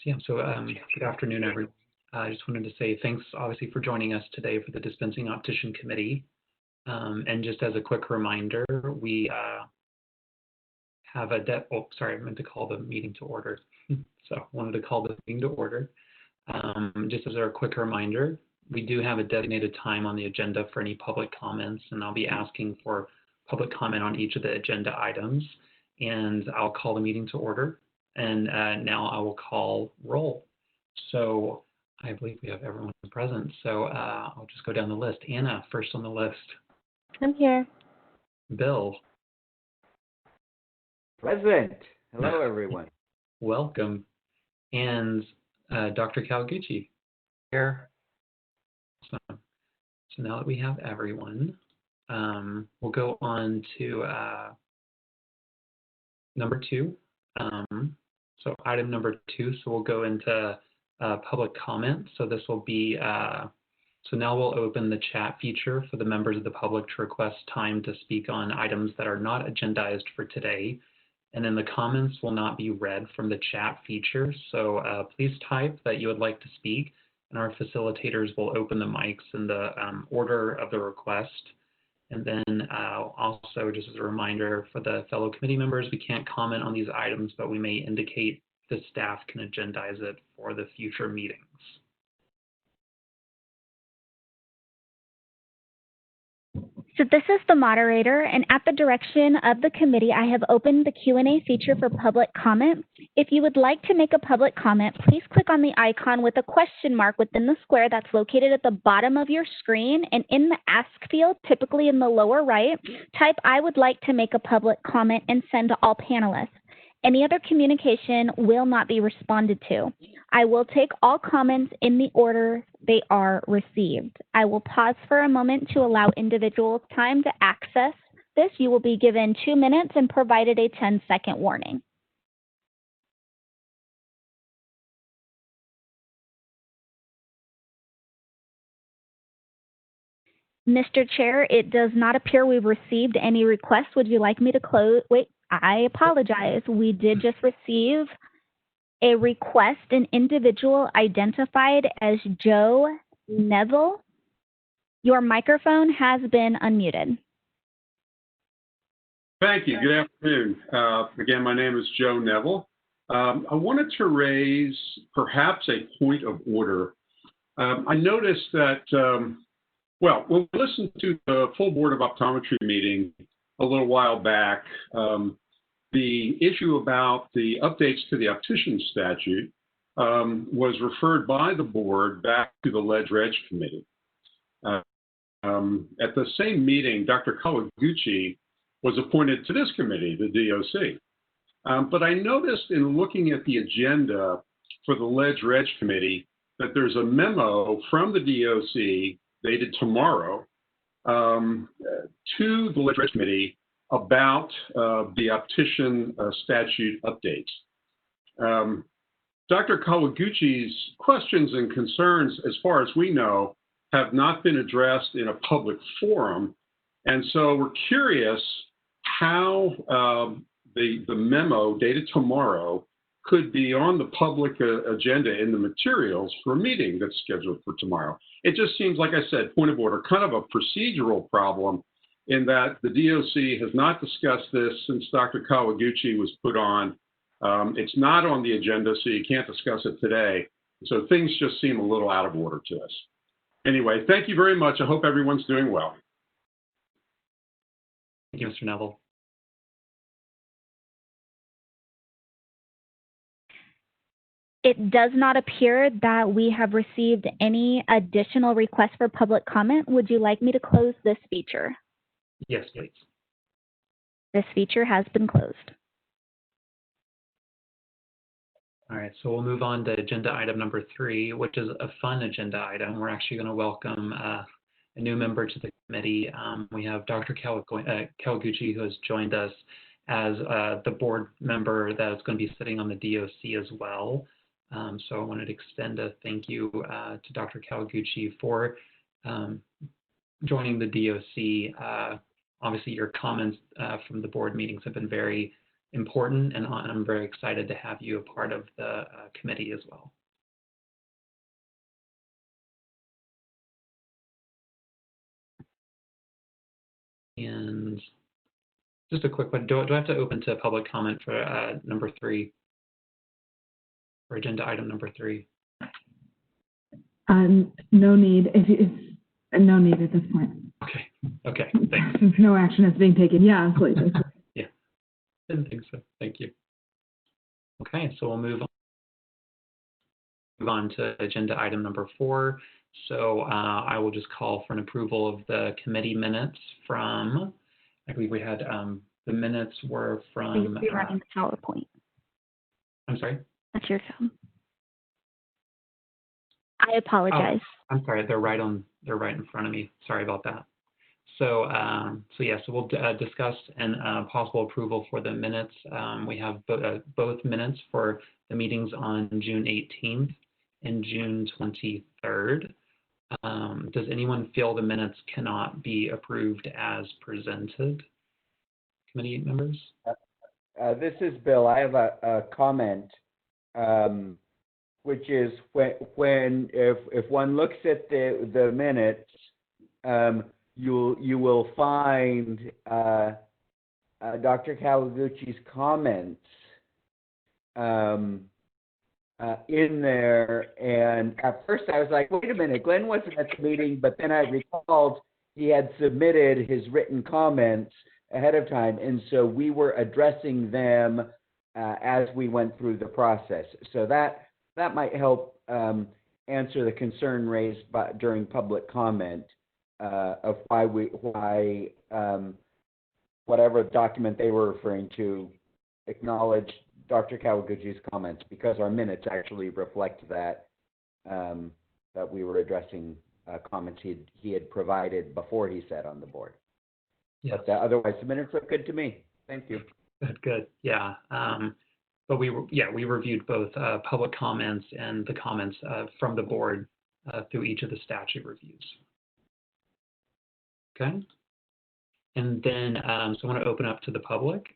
Good afternoon, everyone. I just wanted to say thanks, obviously, for joining us today for the Dispensing Optician Committee. And just as a quick reminder, we have a I meant to call the meeting to order. So I wanted to call the meeting to order. Just as a quick reminder, we do have a designated time on the agenda for any public comments, and I'll be asking for public comment on each of the agenda items, and I'll call the meeting to order. And now I will call roll. So I believe we have everyone present. So I'll just go down the list. Anna, first on the list. I'm here. Bill. Present. Hello, everyone. Welcome. And Dr. Kawaguchi. Here. So now that we have everyone, we'll go on to number 2. So item number 2, so we'll go into public comment. So this will be, so now we'll open the chat feature for the members of the public to request time to speak on items that are not agendized for today. And then the comments will not be read from the chat feature. So please type that you would like to speak, and our facilitators will open the mics in the order of the request. And then also, just as a reminder for the fellow committee members, we can't comment on these items, but we may indicate the staff can agendize it for the future meetings. So this is the moderator, and at the direction of the committee, I have opened the Q&A feature for public comment. If you would like to make a public comment, please click on the icon with a question mark within the square that's located at the bottom of your screen, and in the ask field, typically in the lower right, type I would like to make a public comment and send to all panelists. Any other communication will not be responded to. I will take all comments in the order they are received. I will pause for a moment to allow individuals time to access this. You will be given 2 minutes and provided a 10-second warning. Mr. Chair, it does not appear we've received any requests. Would you like me to close? Wait, I apologize. We did just receive a request, an individual identified as Joe Neville. Your microphone has been unmuted. Thank you. Good afternoon. Again, my name is Joe Neville. I wanted to raise perhaps a point of order. I noticed that, well, when we listened to the full Board of Optometry meeting a little while back, the issue about the updates to the Optician statute was referred by the board back to the Ledge-Reg Committee. At the same meeting, Dr. Kawaguchi was appointed to this committee, the DOC. But I noticed in looking at the agenda for the Ledge-Reg Committee that there's a memo from the DOC dated tomorrow to the Ledge-Reg Committee about the Optician statute updates. Dr. Kawaguchi's questions and concerns, as far as we know, have not been addressed in a public forum. And so we're curious how the memo dated tomorrow could be on the public agenda in the materials for a meeting that's scheduled for tomorrow. It just seems, like I said, point of order, kind of a procedural problem in that the DOC has not discussed this since Dr. Kawaguchi was put on. It's not on the agenda, so you can't discuss it today. So things just seem a little out of order to us. Anyway, thank you very much. I hope everyone's doing well. Thank you, Mr. Neville. It does not appear that we have received any additional requests for public comment. Would you like me to close this feature? Yes, please. This feature has been closed. All right, so we'll move on to agenda item number 3, which is a fun agenda item. We're actually going to welcome a new member to the committee. We have Dr. Kawaguchi, who has joined us as the board member that is going to be sitting on the DOC as well. So I wanted to extend a thank you to Dr. Kawaguchi for joining the DOC. Obviously, your comments from the board meetings have been very important, and I'm very excited to have you a part of the committee as well. And just a quick one, do I have to open to public comment for number 3, for agenda item number 3? No need. No need at this point. Okay, thanks. No action is being taken. Yeah, please. Yeah, I didn't think so. Thank you. Okay, so we'll move on to agenda item number 4. So I will just call for an approval of the committee minutes from, I believe we had, the minutes were from. Please be running the PowerPoint. I'm sorry? That's your job. I apologize. Oh, I'm sorry, they're right in front of me. Sorry about that. So, so we'll discuss and possible approval for the minutes. We have both minutes for the meetings on June 18th and June 23rd. Does anyone feel the minutes cannot be approved as presented? Committee members? This is Bill. I have a comment, which is if one looks at the minutes, you will find Dr. Kawaguchi's comments in there, and at first I was like, wait a minute, Glenn wasn't at the meeting, but then I recalled he had submitted his written comments ahead of time, and so we were addressing them as we went through the process. So that might help answer the concern raised during public comment of why whatever document they were referring to acknowledged Dr. Kawaguchi's comments, because our minutes actually reflect that that we were addressing comments he had provided before he sat on the board. Yes. But otherwise, the minutes look good to me. Thank you. Good. Yeah. But we reviewed both public comments and the comments from the board through each of the statute reviews. Okay. And then, so I want to open up to the public.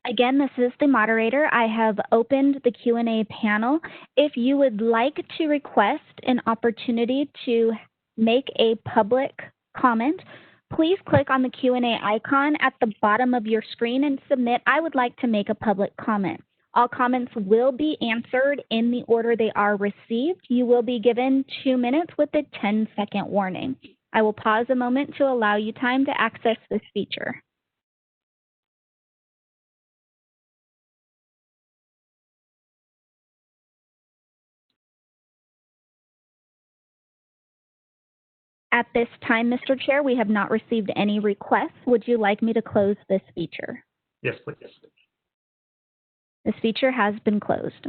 Again, this is the moderator. I have opened the Q&A panel. If you would like to request an opportunity to make a public comment, please click on the Q&A icon at the bottom of your screen and submit, I would like to make a public comment. All comments will be answered in the order they are received. You will be given 2 minutes with a 10-second warning. I will pause a moment to allow you time to access this feature. At this time, Mr. Chair, we have not received any requests. Would you like me to close this feature? Yes, please. This feature has been closed.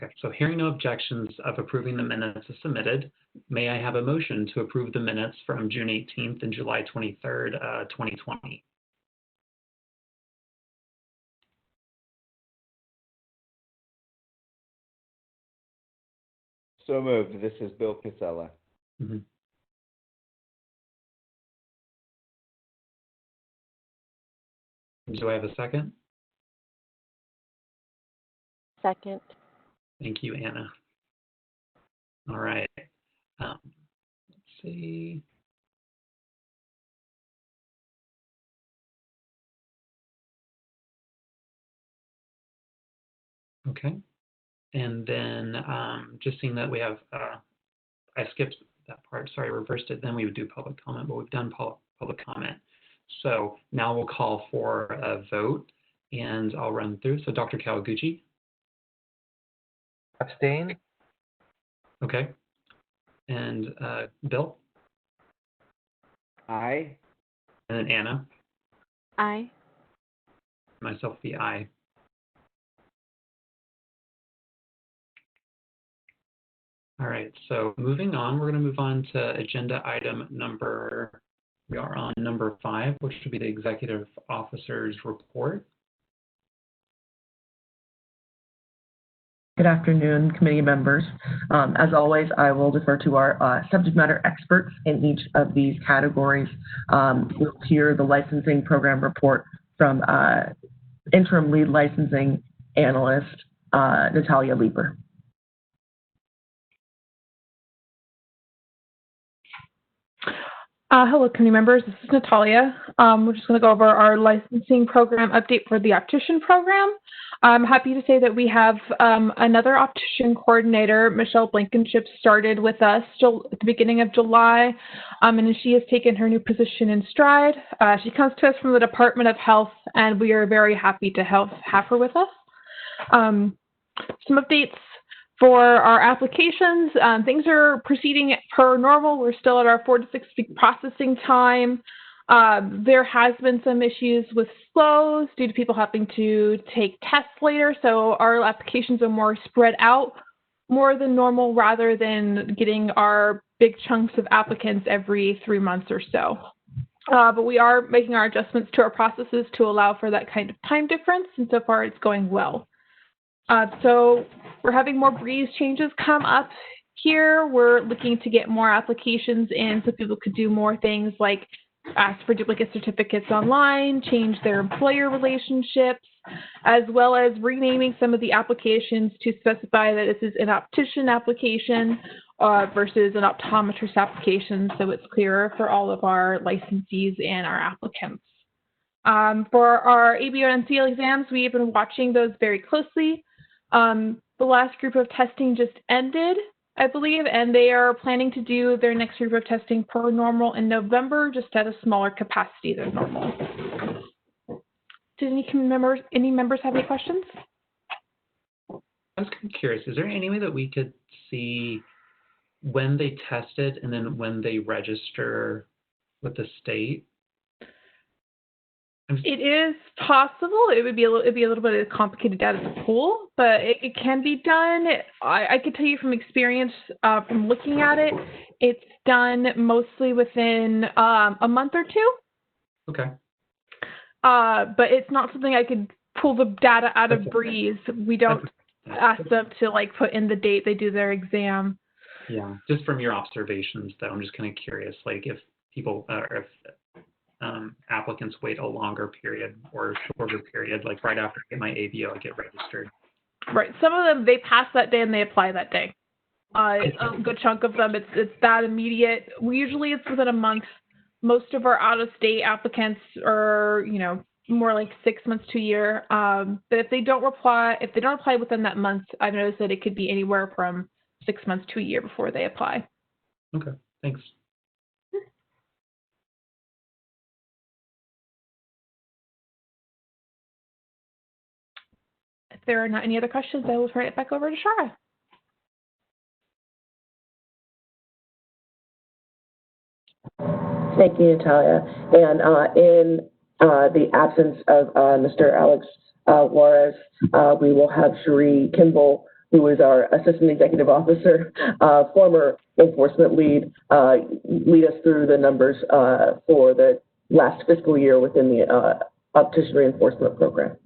Okay, so hearing no objections of approving the minutes as submitted, may I have a motion to approve the minutes from June 18th and July 23rd, 2020? So moved. This is Bill Casella. Mm-hmm. Do I have a second? Second. Thank you, Anna. All right. Let's see. Okay. And then just seeing that we have, I skipped that part, sorry, reversed it. Then we would do public comment, but we've done public comment. So now we'll call for a vote, and I'll run through. So Dr. Kawaguchi? Abstain. Okay. And Bill? Aye. And then Anna? Aye. Myself, the aye. All right, so moving on, we're going to move on to agenda item number, we are on number 5, which would be the executive officer's report. Good afternoon, committee members. As always, I will defer to our subject matter experts in each of these categories. We'll hear the licensing program report from interim lead licensing analyst, Natalia Leeper. Hello, committee members. This is Natalia. We're just going to go over our licensing program update for the optician program. I'm happy to say that we have another optician coordinator, Michelle Blankenship, started with us at the beginning of July, and she has taken her new position in stride. She comes to us from the Department of Health, and we are very happy to have her with us. Some updates for our applications. Things are proceeding per normal. We're still at our 4 to 6 week processing time. There has been some issues with flows due to people having to take tests later, so our applications are more spread out more than normal rather than getting our big chunks of applicants every 3 months or so. But we are making our adjustments to our processes to allow for that kind of time difference, and so far it's going well. So we're having more breeze changes come up here. We're looking to get more applications in so people could do more things like ask for duplicate certificates online, change their employer relationships, as well as renaming some of the applications to specify that this is an optician application versus an optometrist application, so it's clearer for all of our licensees and our applicants. For our ABO and NCL exams, we've been watching those very closely. The last group of testing just ended, I believe, and they are planning to do their next group of testing per normal in November, just at a smaller capacity than normal. Did any members have any questions? I was kind of curious, is there any way that we could see when they tested and then when they register with the state? It is possible. It'd be a little bit of a complicated data to pull, but it can be done. I can tell you from experience, from looking at it, it's done mostly within a month or two. Okay. But it's not something I could pull the data out of Breeze. We don't ask them to like put in the date they do their exam. Yeah, just from your observations, though, I'm just kind of curious, like if people if applicants wait a longer period or a shorter period, like right after I get my ABO, I get registered. Right. Some of them, they pass that day and they apply that day. A good chunk of them, it's that immediate. Usually it's within a month. Most of our out-of-state applicants are, more like 6 months to a year. But if they don't apply within that month, I've noticed that it could be anywhere from 6 months to a year before they apply. Okay, thanks. If there are not any other questions, I will turn it back over to Shara. Thank you, Natalia. And in the absence of Mr. Alex Juarez, we will have Cherie Kimball, who is our Assistant Executive Officer, former enforcement lead, lead us through the numbers for the last fiscal year within the optician reinforcement program.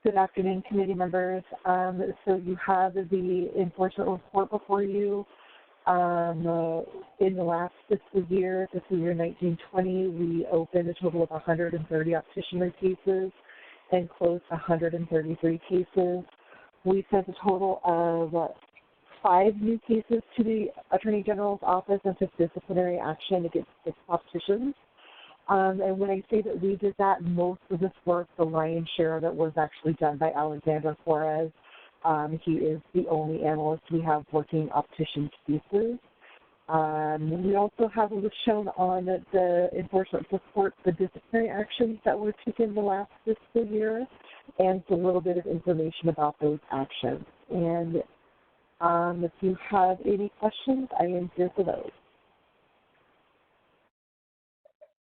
Good afternoon, committee members. So you have the enforcement report before you. In the last fiscal year 1920, we opened a total of 130 optician cases and closed 133 cases. We sent a total of 5 new cases to the Attorney General's office and took disciplinary action against 6 opticians. And when I say that we did that, most of this work, the lion's share of it, was actually done by Alexander Flores. He is the only analyst we have working optician cases. We also have shown on the enforcement report the disciplinary actions that were taken the last fiscal year and a little bit of information about those actions. And if you have any questions, I am here for those.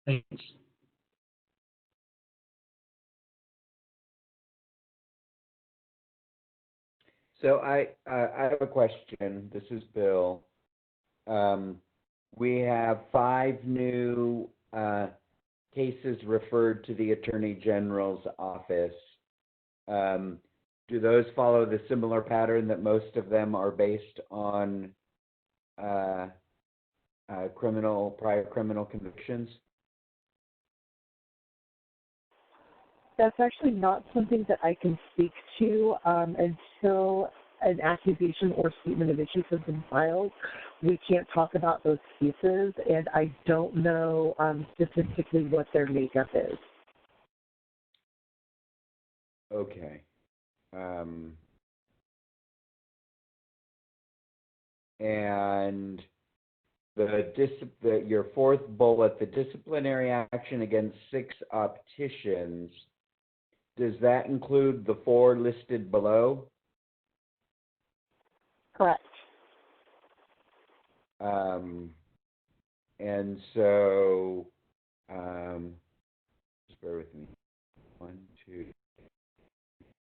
Thanks. So I have a question. This is Bill. We have 5 new cases referred to the Attorney General's office. Do those follow the similar pattern that most of them are based on prior criminal convictions? That's actually not something that I can speak to until an accusation or statement of issues has been filed. We can't talk about those cases, and I don't know statistically what their makeup is. Okay. And your fourth bullet, the disciplinary action against 6 opticians, does that include the 4 listed below? Correct. And so, just bear with me. 1, 2,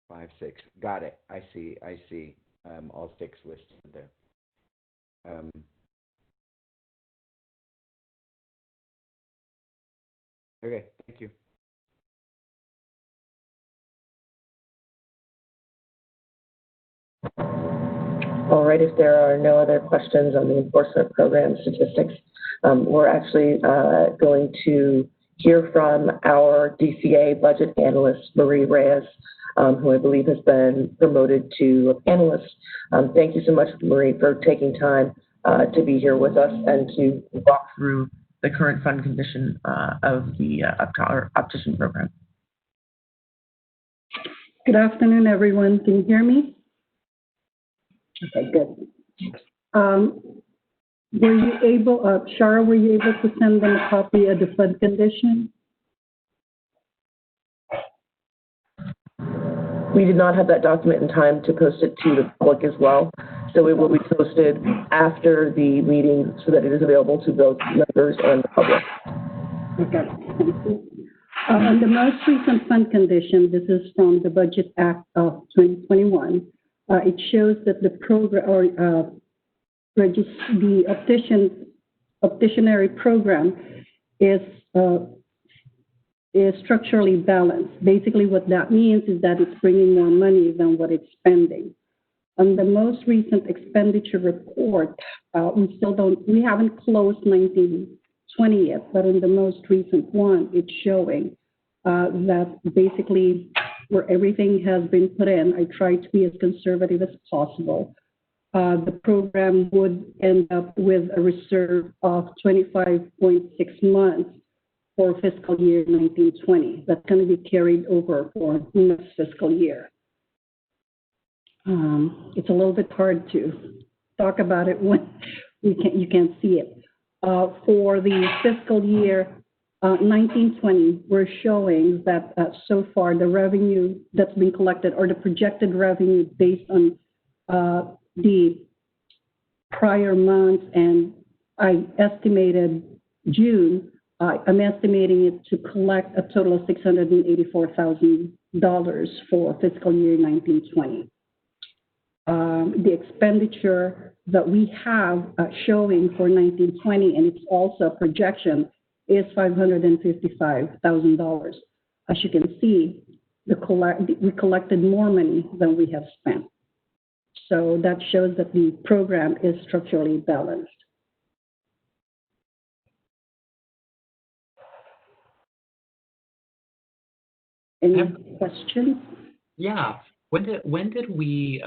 5, 6. Got it. I see. All 6 listed there. Okay, thank you. All right, if there are no other questions on the enforcement program statistics, we're actually going to hear from our DCA budget analyst, Marie Reyes, who I believe has been promoted to a panelist. Thank you so much, Marie, for taking time to be here with us and to walk through the current fund condition of the optician program. Good afternoon, everyone. Can you hear me? Okay, good. Were you able, Shara, were you able to send them a copy of the fund condition? We did not have that document in time to post it to the public as well. So it will be posted after the meeting so that it is available to both members and the public. Okay, thank you. On the most recent fund condition, this is from the Budget Act of 2021. It shows that the program or the opticianary program is structurally balanced. Basically, what that means is that it's bringing more money than what it's spending. On the most recent expenditure report, we haven't closed 1920 yet, but in the most recent one, it's showing that basically where everything has been put in, I try to be as conservative as possible. The program would end up with a reserve of 25.6 months for fiscal year 1920. That's going to be carried over for next fiscal year. It's a little bit hard to talk about it when you can't see it. For the fiscal year 1920, we're showing that so far the revenue that's been collected, or the projected revenue based on the prior months, and I estimated June, I'm estimating it to collect a total of $684,000 for fiscal year 1920. The expenditure that we have showing for 1920, and it's also a projection, is $555,000. As you can see, we collected more money than we have spent. So that shows that the program is structurally balanced. Any questions? Yeah. When did we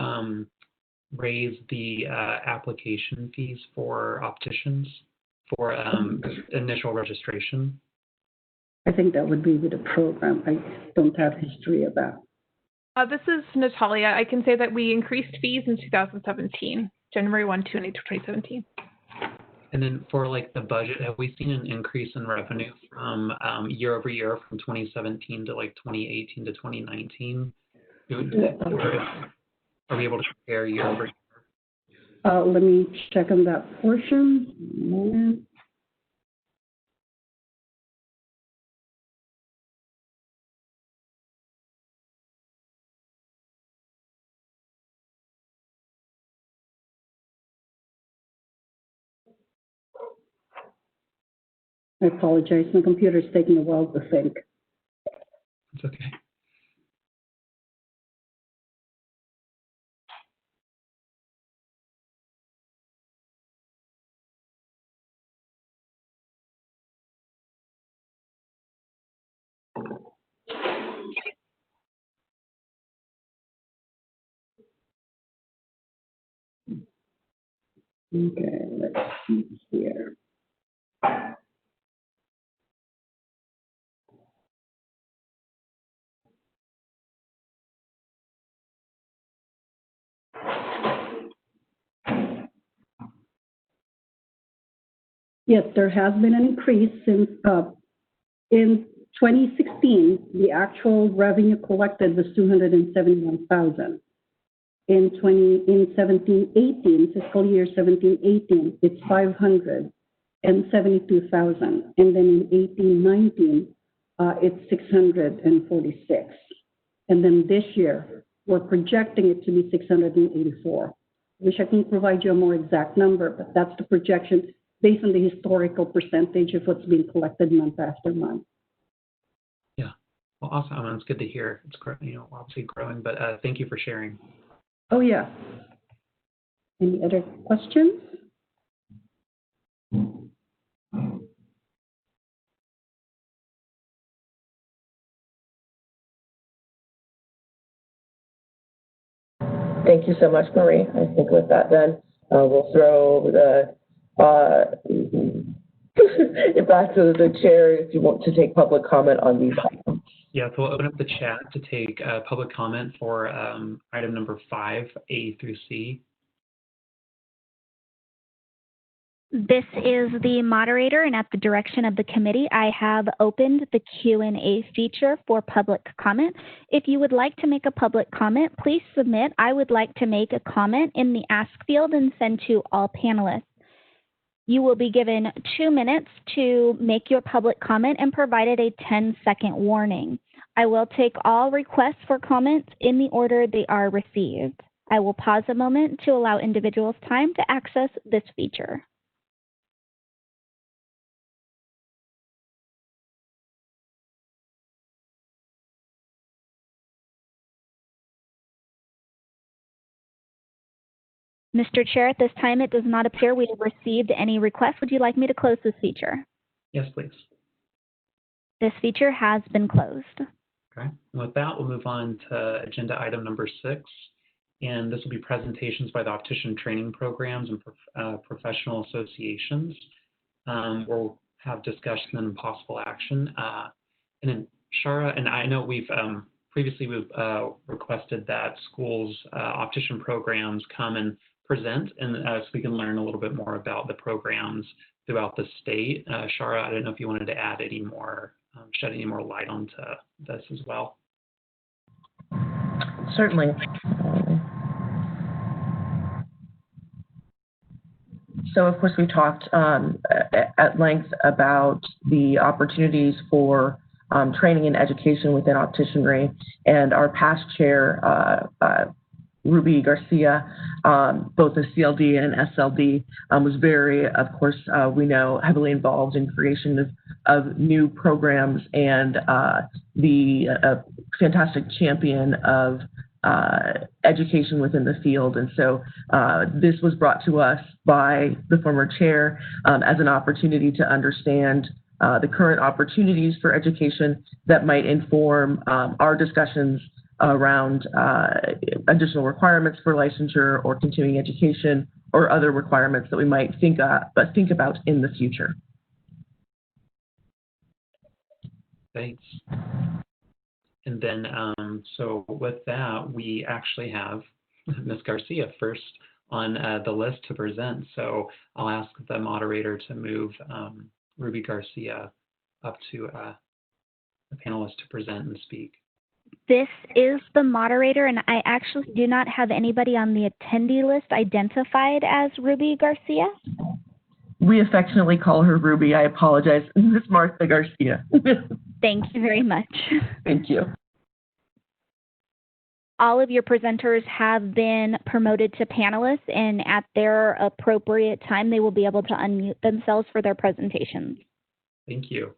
raise the application fees for opticians for initial registration? I think that would be with the program. I don't have history of that. This is Natalia. I can say that we increased fees in 2017, January 1, 2017. And then for like the budget, have we seen an increase in revenue from year over year from 2017 to like 2018 to 2019? Are we able to compare year over year? Let me check on that portion. A moment. I apologize. My computer's taking a while to think. It's okay. Okay, let's see here. Yes, there has been an increase since in 2016, the actual revenue collected was 271,000. In 17-18, fiscal year 17-18, it's 572,000, and then in 18-19, it's 646, and then this year we're projecting it to be 684. Wish I can provide you a more exact number, but that's the projection based on the historical percentage of what's being collected month after month. Yeah, well, awesome. It's good to hear. It's obviously growing, but thank you for sharing. Oh yeah. Any other questions? Thank you so much, Marie. I think with that, then we'll throw it back to the chair if you want to take public comment on these items. Yeah, so we'll open up the chat to take public comment for item number 5, A through C. This is the moderator, and at the direction of the committee, I have opened the Q&A feature for public comment. If you would like to make a public comment, please submit "I would like to make a comment" in the Ask field and send to all panelists. You will be given 2 minutes to make your public comment and provided a 10-second warning. I will take all requests for comments in the order they are received. I will pause a moment to allow individuals time to access this feature. Mr. Chair, at this time, it does not appear we have received any requests. Would you like me to close this feature? Yes, please. This feature has been closed. Okay, and with that, we'll move on to agenda item number 6. And this will be presentations by the optician training programs and professional associations. We'll have discussion and possible action. And then Shara and I know we've previously requested that schools' optician programs come and present, and so we can learn a little bit more about the programs throughout the state. Shara, I don't know if you wanted to add any more, shed any more light onto this as well. Certainly. So, of course, we talked at length about the opportunities for training and education within opticianry, and our past chair, Ruby Garcia, both a CLD and an SLD, was very, of course, we know, heavily involved in creation of new programs and the fantastic champion of education within the field. And so this was brought to us by the former chair as an opportunity to understand the current opportunities for education that might inform our discussions around additional requirements for licensure or continuing education or other requirements that we might think about in the future. Thanks. And then, so with that, we actually have Ms. Garcia first on the list to present. So I'll ask the moderator to move Ruby Garcia up to the panelist to present and speak. This is the moderator, and I actually do not have anybody on the attendee list identified as Ruby Garcia. We affectionately call her Ruby. I apologize. This is Martha Garcia. Thank you very much. Thank you. All of your presenters have been promoted to panelists, and at their appropriate time, they will be able to unmute themselves for their presentations. Thank you.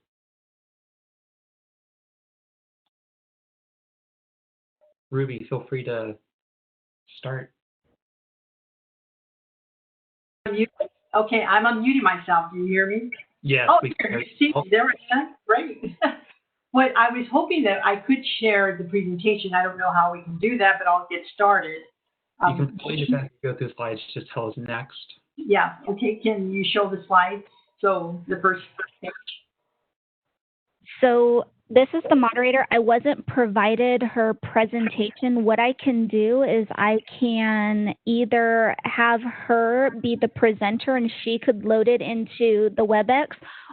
Ruby, feel free to start. Okay, I'm unmuting myself. Do you hear me? Yes. Oh, here, you see, there I am. Great. What I was hoping that I could share the presentation. I don't know how we can do that, but I'll get started. You can just have to go through slides. Just tell us next Yeah, okay, can you show the slide? So the first page. So this is the moderator. I wasn't provided her presentation. What I can do is I can either have her be the presenter and she could load it into the WebEx,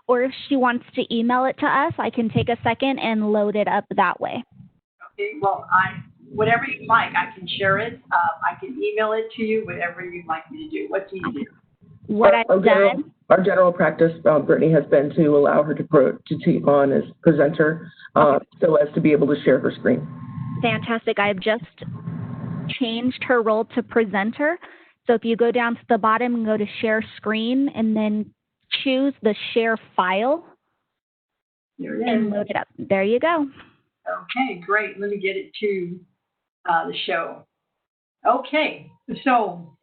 or if she wants to email it to us, I can take a second and load it up that way. Okay, well, whatever you like, I can share it. I can email it to you, whatever you'd like me to do. What's easier? What I've done. Our general practice, Brittany, has been to allow her to take on as presenter, so as to be able to share her screen. Fantastic. I've just changed her role to presenter. So if you go down to the bottom and go to share screen and then choose the share file and load it up. There you go. Okay, great. Let me get it to the show. Okay, so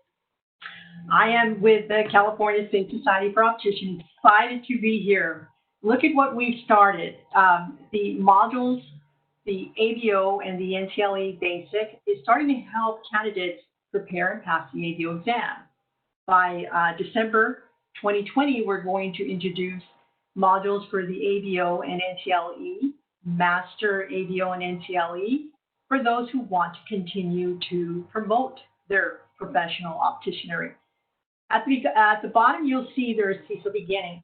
I am with the California State Society for Opticians, excited to be here. Look at what we've started. The modules, the ABO and the NTLE Basic is starting to help candidates prepare and pass the ABO exam. By December 2020, we're going to introduce modules for the ABO and NTLE, Master ABO and NTLE, for those who want to continue to promote their professional opticianry. At the bottom, you'll see there's CISO beginning.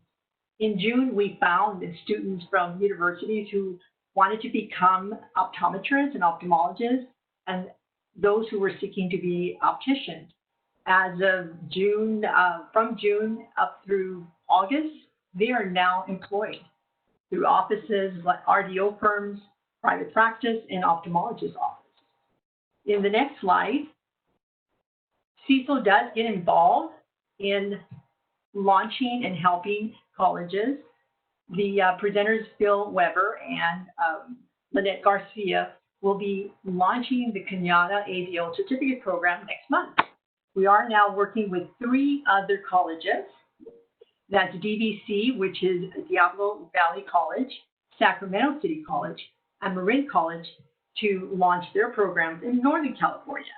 In June, we found students from universities who wanted to become optometrists and ophthalmologists, and those who were seeking to be opticians. As of June, from June up through August, they are now employed through offices like RDO firms, private practice, and ophthalmologist office. In the next slide, CISO does get involved in launching and helping colleges. The presenters, Phil Weber and Lynette Garcia, will be launching the Kenyatta ABO certificate program next month. We are now working with 3 other colleges. That's DVC, which is Diablo Valley College, Sacramento City College, and Marin College, to launch their programs in Northern California.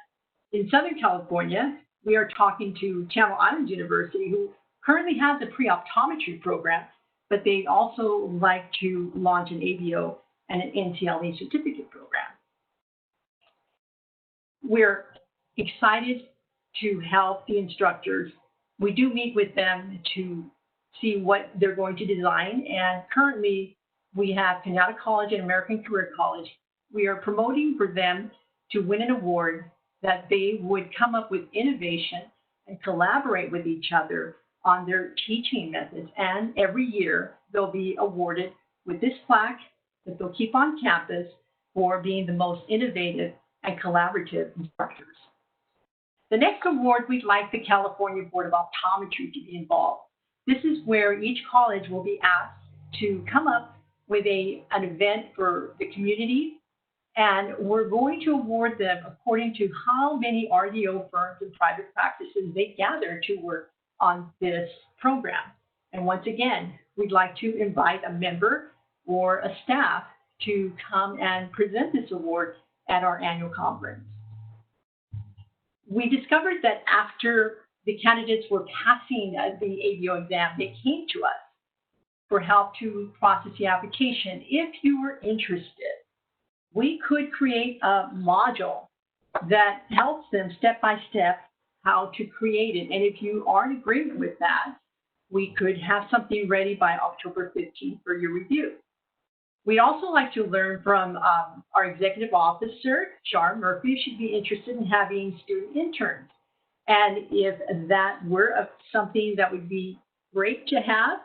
In Southern California, we are talking to Channel Islands University, who currently has a pre-optometry program, but they'd also like to launch an ABO and an NTLE certificate program. We're excited to help the instructors. We do meet with them to see what they're going to design, and currently we have Kenyatta College and American Career College. We are promoting for them to win an award that they would come up with innovation and collaborate with each other on their teaching methods. And every year they'll be awarded with this plaque that they'll keep on campus for being the most innovative and collaborative instructors. The next award, we'd like the California Board of Optometry to be involved. This is where each college will be asked to come up with an event for the community, and we're going to award them according to how many RDO firms and private practices they gather to work on this program. And once again, we'd like to invite a member or a staff to come and present this award at our annual conference. We discovered that after the candidates were passing the ABO exam, they came to us for help to process the application. If you were interested, we could create a module that helps them step by step how to create it. And if you are in agreement with that, we could have something ready by October 15th for your review. We'd also like to learn from our executive officer, Char Murphy, if she'd be interested in having student interns. And if that were something that would be great to have,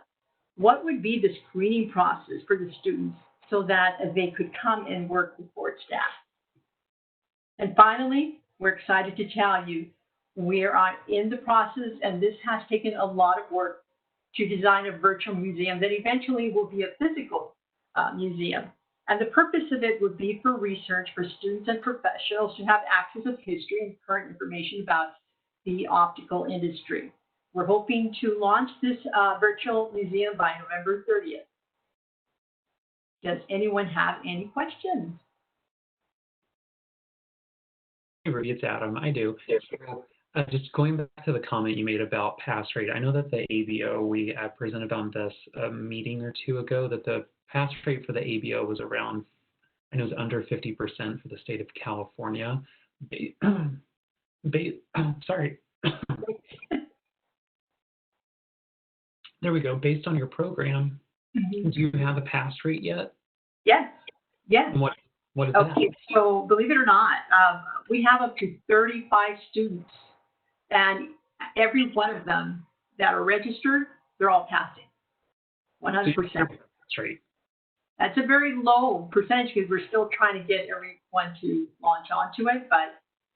what would be the screening process for the students so that they could come and work with board staff? And finally, we're excited to tell you we are in the process, and this has taken a lot of work, to design a virtual museum that eventually will be a physical museum. And the purpose of it would be for research for students and professionals to have access of history and current information about the optical industry. We're hoping to launch this virtual museum by November 30th. Does anyone have any questions? Hey, Ruby, it's Adam. I do. So Just going back to the comment you made about pass rate, I know that the ABO, we presented on this a meeting or two ago, that the pass rate for the ABO was around, I know it was under 50% for the state of California. Sorry. There we go. Based on your program, do you have a pass rate yet? Yes. Yes. And what is Okay, that? so believe it or not, we have up to 35 students, and every one of them that are registered, they're all passing, 100%. That's right. That's a very low percentage because we're still trying to get everyone to launch onto it, but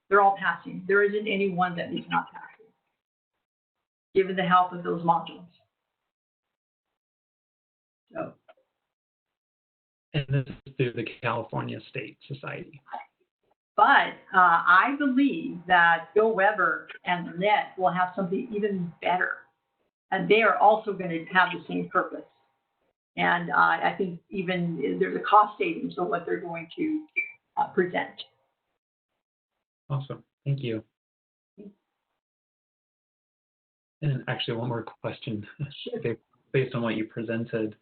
they're all passing. There isn't anyone that is not passing, given the help of those modules. So. And this is through the California State Society. But I believe that Bill Weber and Lynette will have something even better. And they are also going to have the same purpose. And I think even there's a cost savings for what they're going to present. Awesome. Thank you. And actually, one more question based on what you presented.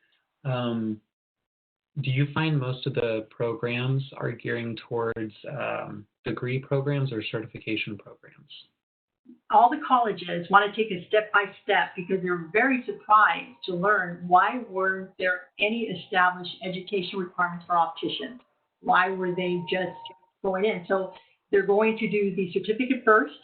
Do you find most of the programs are gearing towards degree programs or certification programs? All the colleges want to take it step by step because they're very surprised to learn why weren't there any established education requirements for opticians? Why were they just going in? So they're going to do the certificate first,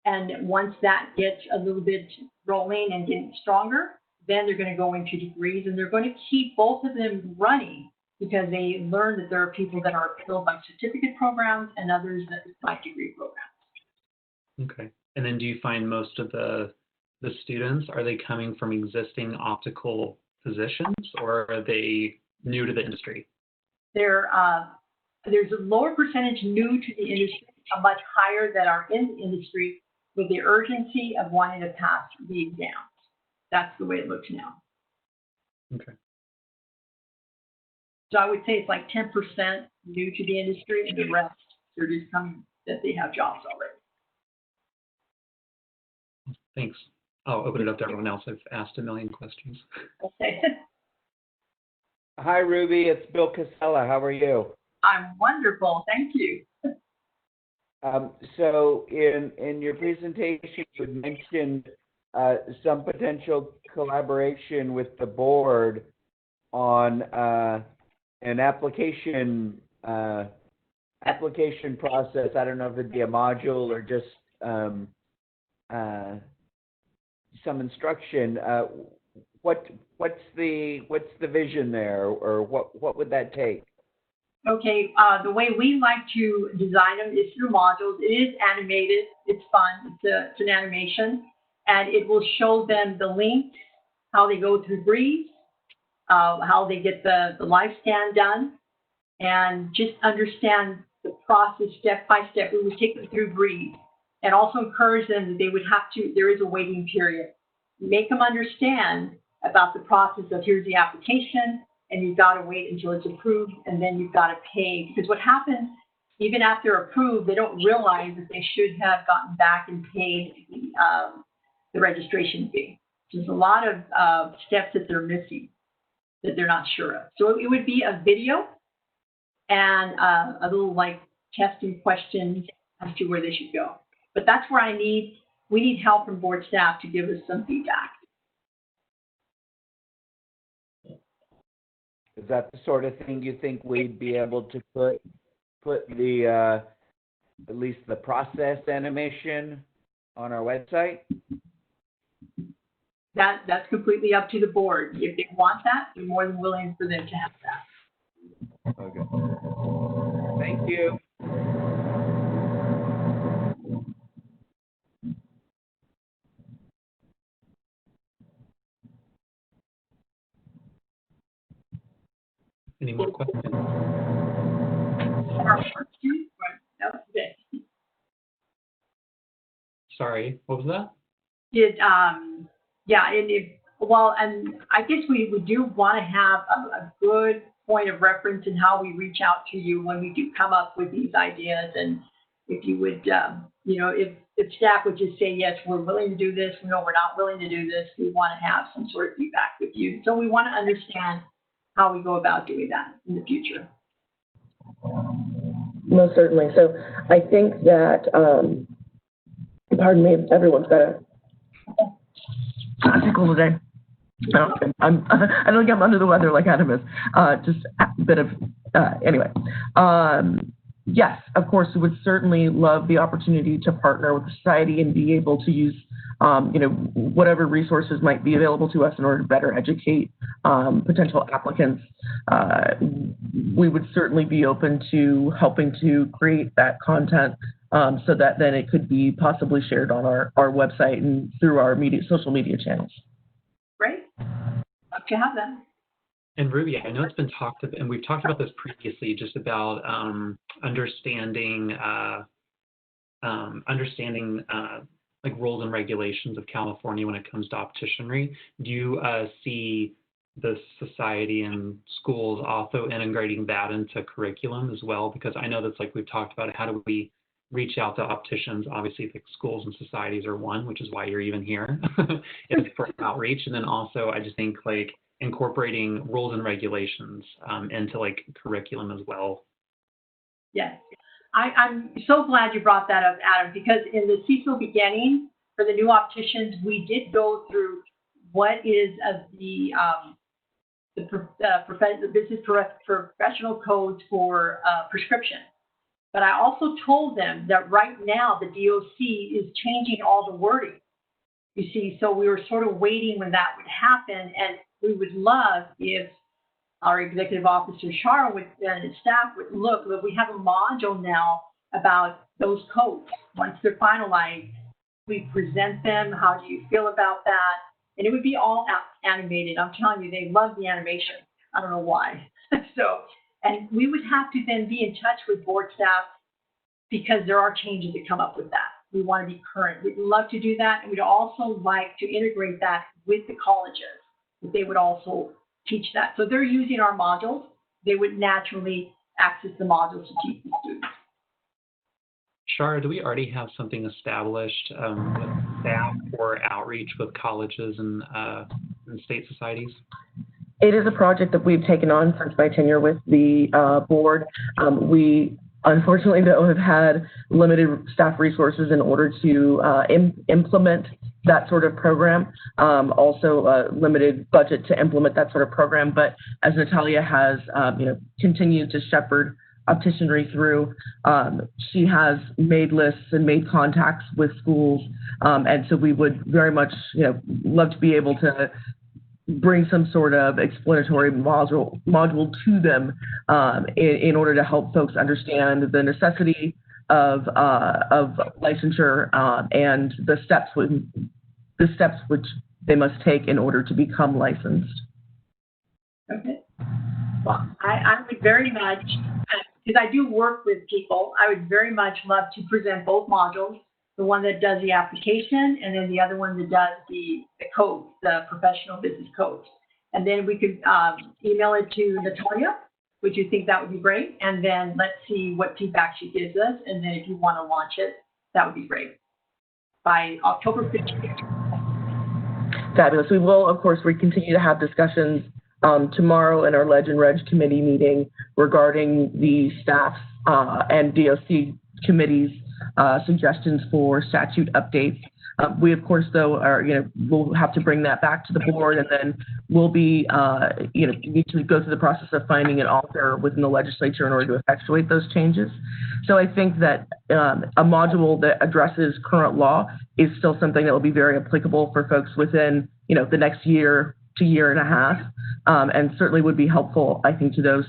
and once that gets a little bit rolling and getting stronger, then they're going to go into degrees, and they're going to keep both of them running because they learn that there are people that are filled by certificate programs and others that by degree programs. Okay. And then do you find most of the students, are they coming from existing optical physicians, or are they new to the industry? There's a lower percentage new to the industry, a much higher that are in the industry with the urgency of wanting to pass the exams. That's the way it looks now. Okay. So I would say it's like 10% new to the industry, and the rest, they're just coming that they have jobs already. Thanks. I'll open it up to everyone else. I've asked a million questions. Okay. Hi, Ruby. It's Bill Casella. How are you? I'm wonderful. Thank you. So in your presentation, you mentioned some potential collaboration with the board on an application process. I don't know if it'd be a module or just some instruction. What's the vision there, or what would that take? Okay, the way we like to design them is through modules. It is animated. It's fun. It's an animation, and it will show them the link, how they go through Breeze, how they get the live scan done, and just understand the process step by step. We would take them through Breeze, and also encourage them that they would have to, there is a waiting period. Make them understand about the process of here's the application, and you've got to wait until it's approved, and then you've got to pay. Because what happens, even after approved, they don't realize that they should have gotten back and paid the registration fee. So there's a lot of steps that they're missing that they're not sure of. So it would be a video and a little like testing questions as to where they should go. But that's where we need help from board staff to give us some feedback. Is that the sort of thing you think we'd be able to put the at least the process animation on our website? That's completely up to the board. If they want that, we're more than willing for them to have that. Okay. Thank you. Any more questions? Sorry, what was that? And I guess we do want to have a good point of reference in how we reach out to you when we do come up with these ideas, and if you would, if staff would just say, yes, we're willing to do this, no, we're not willing to do this, we want to have some sort of feedback with you. So we want to understand how we go about doing that in the future. Most certainly. So I think that, pardon me, everyone's got a tickle today. I don't think I'm under the weather like Adam is. Just a bit of, anyway. Yes, of course, we would certainly love the opportunity to partner with the society and be able to use, whatever resources might be available to us in order to better educate potential applicants. We would certainly be open to helping to create that content so that then it could be possibly shared on our website and through our social media channels. Great. Love to have that. And Ruby, I know it's been talked about, and we've talked about this previously, just about understanding like rules and regulations of California when it comes to opticianry. Do you see the society and schools also integrating that into curriculum as well? Because I know that's like we've talked about, how do we reach out to opticians? Obviously, the schools and societies are one, which is why you're even here, is for outreach. And then also, I just think like incorporating rules and regulations into like curriculum as well. Yes. I'm so glad you brought that up, Adam, because in the CISO beginning, for the new opticians, we did go through what is the business professional codes for prescription. But I also told them that right now the DOC is changing all the wording. You see, so we were sort of waiting when that would happen, and we would love if our executive officer, Shara, and his staff would look, we have a module now about those codes. Once they're finalized, we present them. How do you feel about that? And it would be all animated. I'm telling you, they love the animation. I don't know why. And we would have to then be in touch with board staff because there are changes that come up with that. We want to be current. We'd love to do that. And we'd also like to integrate that with the colleges. They would also teach that. So they're using our modules. They would naturally access the modules to teach the students. Shara, do we already have something established with staff for outreach with colleges and state societies? It is a project that we've taken on since my tenure with the board. We unfortunately, though, have had limited staff resources in order to implement that sort of program. Also, a limited budget to implement that sort of program. But as Natalia has, continued to shepherd opticianry through, she has made lists and made contacts with schools, and so we would very much, love to be able to bring some sort of explanatory module to them in order to help folks understand the necessity of licensure and the steps which they must take in order to become licensed. Okay. Well, I would very much, because I do work with people, I would very much love to present both modules. The one that does the application, and then the other one that does the code, the professional business codes. And then we could email it to Natalia. Would you think that would be great? And then let's see what feedback she gives us. And then if you want to launch it, that would be great. By October 15th. Fabulous. We will, of course, we continue to have discussions tomorrow in our Leg and Reg committee meeting regarding the staff and DOC committees suggestions for statute updates. We, of course, though, we'll have to bring that back to the board, and then we'll be, need to go through the process of finding an author within the legislature in order to effectuate those changes. So I think that a module that addresses current law is still something that will be very applicable for folks within, the next year to year and a half, and certainly would be helpful, I think, to those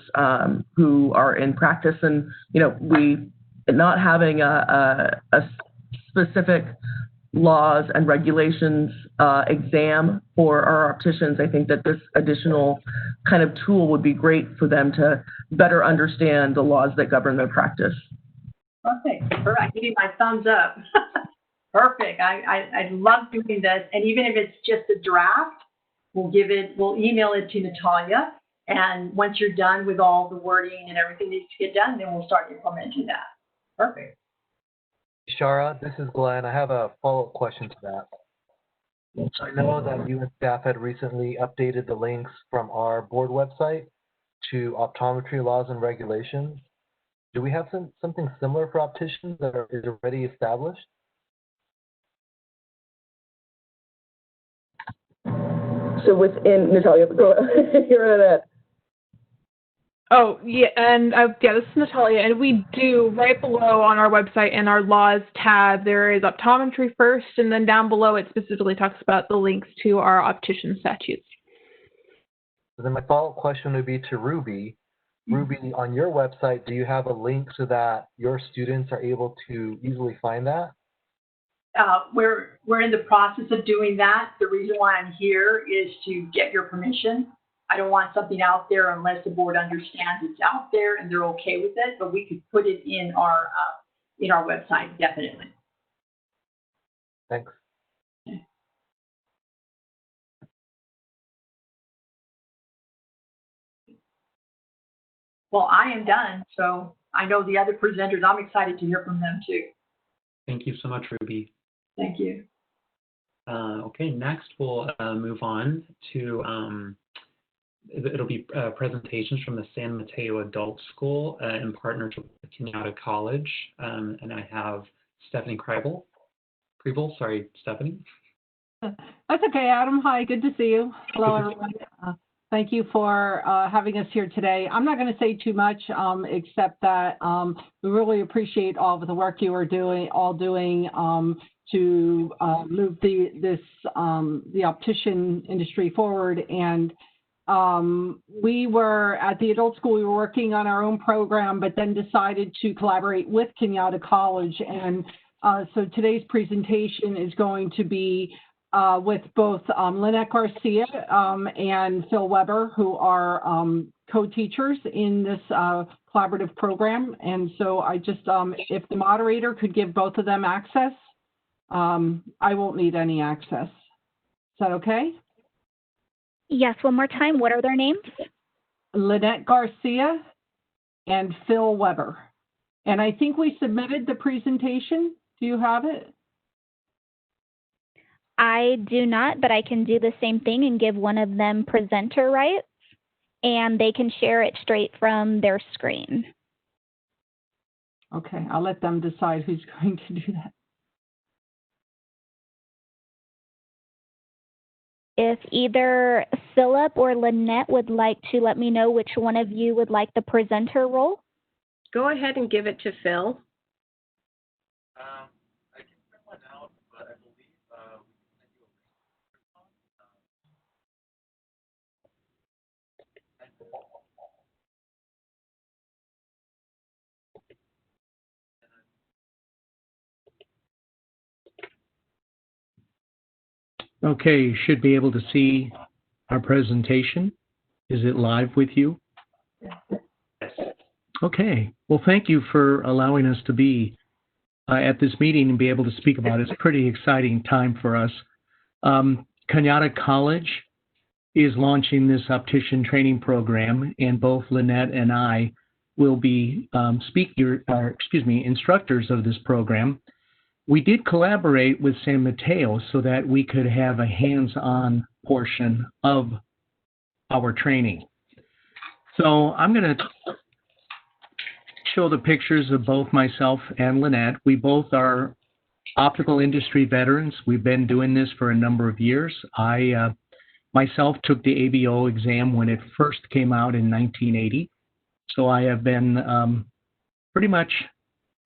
who are in practice. And, we not having a specific laws and regulations exam for our opticians, I think that this additional kind of tool would be great for them to better understand the laws that govern their practice. Perfect. Perfect. I give you my thumbs up. Perfect. I love doing this. And even if it's just a draft, we'll email it to Natalia. And once you're done with all the wording and everything needs to get done, then we'll start implementing that. Perfect. Shara, this is Glenn. I have a follow-up question to that. So I know that you and staff had recently updated the links from our board website to optometry laws and regulations. Do we have something similar for opticians that is already established? So within, Natalia, go hear that. Oh, yeah, and yeah, this is Natalia, and we do, right below on our website in our laws tab, there is optometry first, and then down below it specifically talks about the links to our optician statutes. So then my follow-up question would be to Ruby. Ruby, on your website, do you have a link so that your students are able to easily find that? We're in the process of doing that. The reason why I'm here is to get your permission. I don't want something out there unless the board understands it's out there and they're okay with it, but we could put it in our website, definitely. Thanks. Okay. Well, I am done, so I know the other presenters, I'm excited to hear from them too. Thank you so much, Ruby. Thank you. Okay, next we'll move on to it'll be presentations from the San Mateo Adult School in partnership with Kenyatta College. And I have Stephanie Kreibel. Sorry, Stephanie. That's okay, Adam. Hi, good to see you. Hello, everyone. Thank you for having us here today. I'm not going to say too much, except that we really appreciate all of the work you are doing to move the optician industry forward. And we were at the adult school, we were working on our own program, but then decided to collaborate with Kenyatta College. And so today's presentation is going to be with both Lynette Garcia and Phil Weber, who are co-teachers in this collaborative program. And so I just, if the moderator could give both of them access, I won't need any access. Is that okay? Yes, one more time. What are their names? Lynette Garcia and Phil Weber. And I think we submitted the presentation. Do you have it? I do not, but I can do the same thing and give one of them presenter rights, and they can share it straight from their screen. Okay, I'll let them decide who's going to do that. If either Philip or Lynette would like to let me know which one of you would like the presenter role. Go ahead and give it to Phil. I can print one out, but I believe we can send you a Okay, you should be able to see our presentation. Is it live with you? Yes. Okay. Well, thank you for allowing us to be at this meeting and be able to speak about it. It's a pretty exciting time for us. Kenyatta College is launching this optician training program, and both Lynette and I will be instructors of this program. We did collaborate with San Mateo so that we could have a hands-on portion of our training. So I'm going to show the pictures of both myself and Lynette. We both are optical industry veterans. We've been doing this for a number of years. I myself took the ABO exam when it first came out in 1980. So I have been pretty much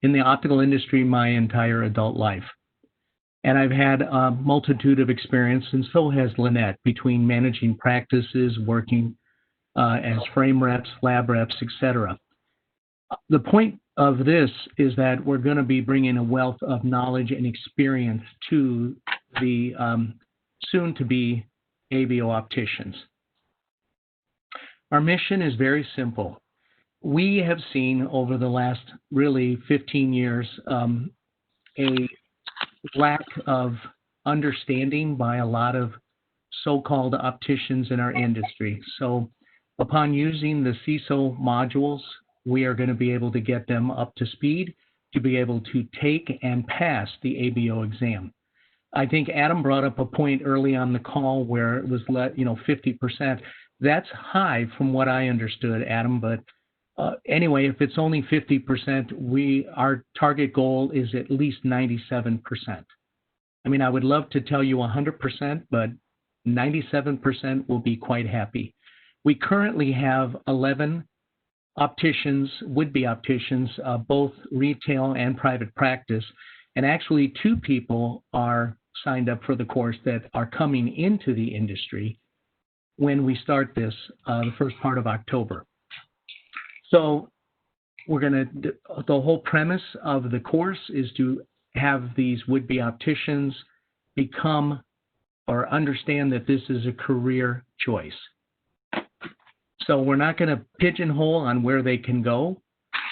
in the optical industry my entire adult life. And I've had a multitude of experience, and so has Lynette, between managing practices, working as frame reps, lab reps, etc. The point of this is that we're going to be bringing a wealth of knowledge and experience to the soon-to-be ABO opticians. Our mission is very simple. We have seen over the last really 15 years a lack of understanding by a lot of so-called opticians in our industry. So upon using the CISO modules, we are going to be able to get them up to speed to be able to take and pass the ABO exam. I think Adam brought up a point early on the call where it was 50%. That's high from what I understood, Adam, but anyway, if it's only 50%, our target goal is at least 97%. I mean, I would love to tell you 100%, but 97% will be quite happy. We currently have 11 opticians, would-be opticians, both retail and private practice, and actually 2 people are signed up for the course that are coming into the industry when we start this the first part of October. So the whole premise of the course is to have these would-be opticians become or understand that this is a career choice. So we're not going to pigeonhole on where they can go.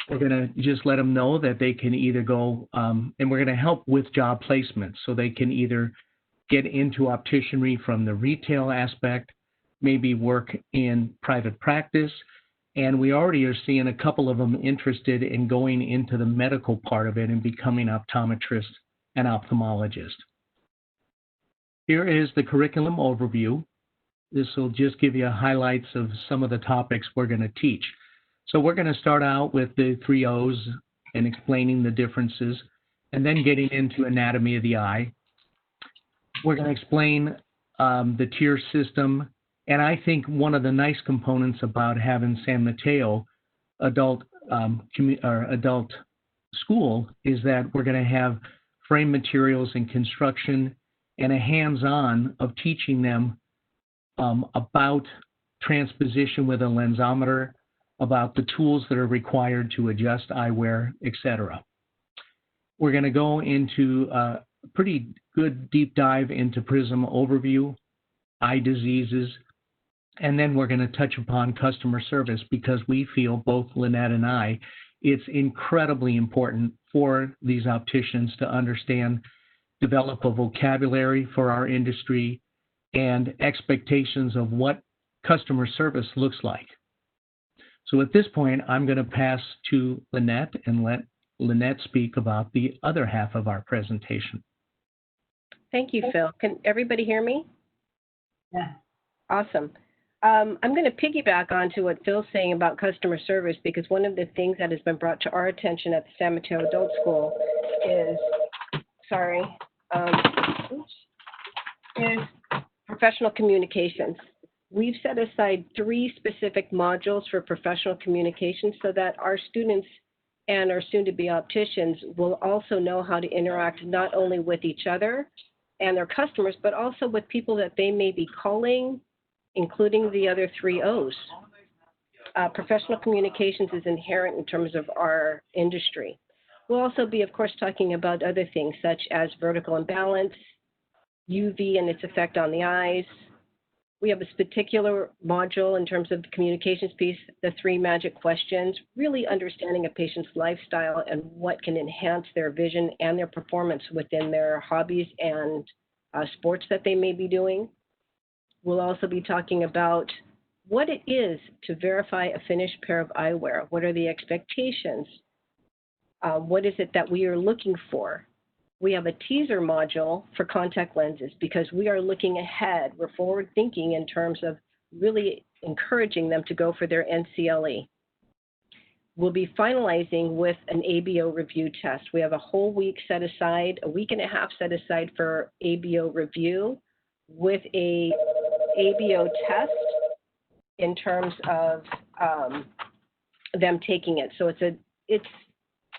We're going to just let them know that they can either go, and we're going to help with job placement so they can either get into opticianry from the retail aspect, maybe work in private practice, and we already are seeing a couple of them interested in going into the medical part of it and becoming optometrists and ophthalmologists. Here is the curriculum overview. This will just give you highlights of some of the topics we're going to teach. So we're going to start out with the 3 O's and explaining the differences, and then getting into anatomy of the eye. We're going to explain the tier system, and I think one of the nice components about having San Mateo adult school is that we're going to have frame materials and construction and a hands-on of teaching them about transposition with a lensometer, about the tools that are required to adjust eyewear, etc. We're going to go into a pretty good deep dive into prism overview, eye diseases, and then we're going to touch upon customer service because we feel, both Lynette and I, it's incredibly important for these opticians to understand, develop a vocabulary for our industry, and expectations of what customer service looks like. So at this point, I'm going to pass to Lynette and let Lynette speak about the other half of our presentation. Thank you, Phil. Can everybody hear me? Yeah. Awesome. I'm going to piggyback onto what Phil's saying about customer service, because one of the things that has been brought to our attention at the San Mateo Adult School is, is professional communications. We've set aside 3 specific modules for professional communications so that our students and our soon-to-be opticians will also know how to interact not only with each other and their customers, but also with people that they may be calling, including the other 3 O's. Professional communications is inherent in terms of our industry. We'll also be, of course, talking about other things such as vertical imbalance, UV and its effect on the eyes. We have this particular module in terms of the communications piece, the 3 magic questions, really understanding a patient's lifestyle and what can enhance their vision and their performance within their hobbies and sports that they may be doing. We'll also be talking about what it is to verify a finished pair of eyewear. What are the expectations? What is it that we are looking for? We have a teaser module for contact lenses because we are looking ahead. We're forward thinking in terms of really encouraging them to go for their NCLE. We'll be finalizing with an ABO review test. We have a whole week set aside, a week and a half set aside for ABO review with a ABO test in terms of them taking it. So it's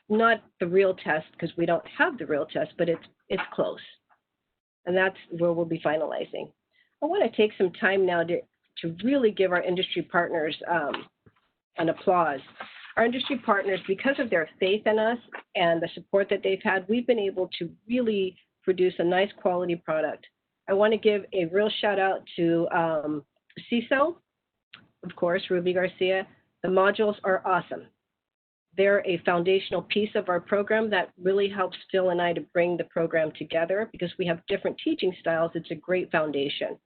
not the real test because we don't have the real test, but it's close. And that's where we'll be finalizing. I want to take some time now to really give our industry partners an applause. Our industry partners, because of their faith in us and the support that they've had, we've been able to really produce a nice quality product. I want to give a real shout out to CISO, of course, Ruby Garcia. The modules are awesome. They're a foundational piece of our program that really helps Phil and I to bring the program together because we have different teaching styles. It's a great foundation.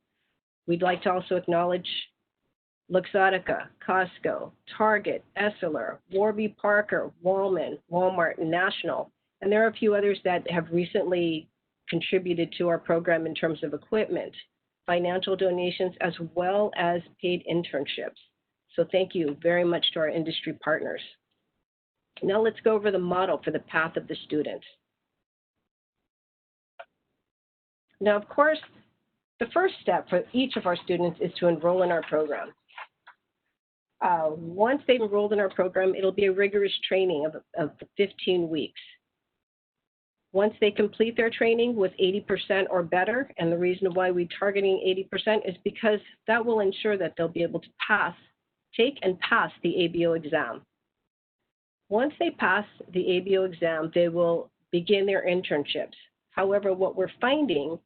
We'd like to also acknowledge Luxottica, Costco, Target, Essilor, Warby Parker, Walmart, and National. And there are a few others that have recently contributed to our program in terms of equipment, financial donations, as well as paid internships. So thank you very much to our industry partners. Now let's go over the model for the path of the student. Now, of course, the first step for each of our students is to enroll in our program. Once they've enrolled in our program, it'll be a rigorous training of 15 weeks. Once they complete their training with 80% or better, and the reason why we're targeting 80% is because that will ensure that they'll be able to take and pass the ABO exam. Once they pass the ABO exam, they will begin their internships. However, what we're finding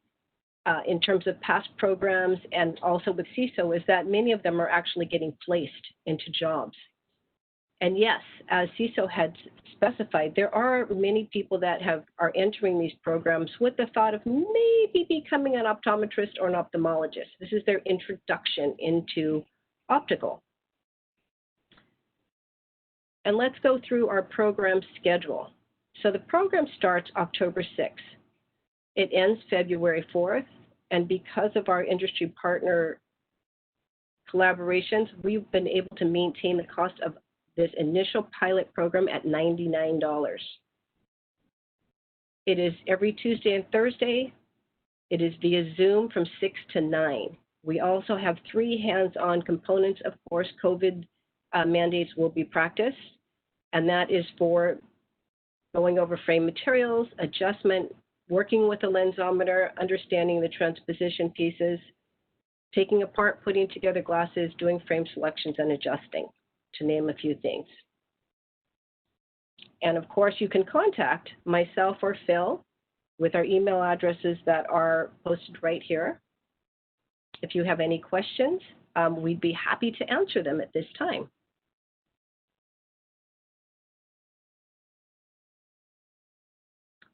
in terms of past programs and also with CISO is that many of them are actually getting placed into jobs. And yes, as CISO had specified, there are many people that are entering these programs with the thought of maybe becoming an optometrist or an ophthalmologist. This is their introduction into optical. And let's go through our program schedule. So the program starts October 6th. It ends February 4th. And because of our industry partner collaborations, we've been able to maintain the cost of this initial pilot program at $99. It is every Tuesday and Thursday. It is via Zoom from 6 to 9. We also have 3 hands-on components. Of course, COVID mandates will be practiced, and that is for going over frame materials, adjustment, working with a lensometer, understanding the transposition pieces, taking apart, putting together glasses, doing frame selections, and adjusting, to name a few things. And of course, you can contact myself or Phil with our email addresses that are posted right here. If you have any questions, we'd be happy to answer them at this time.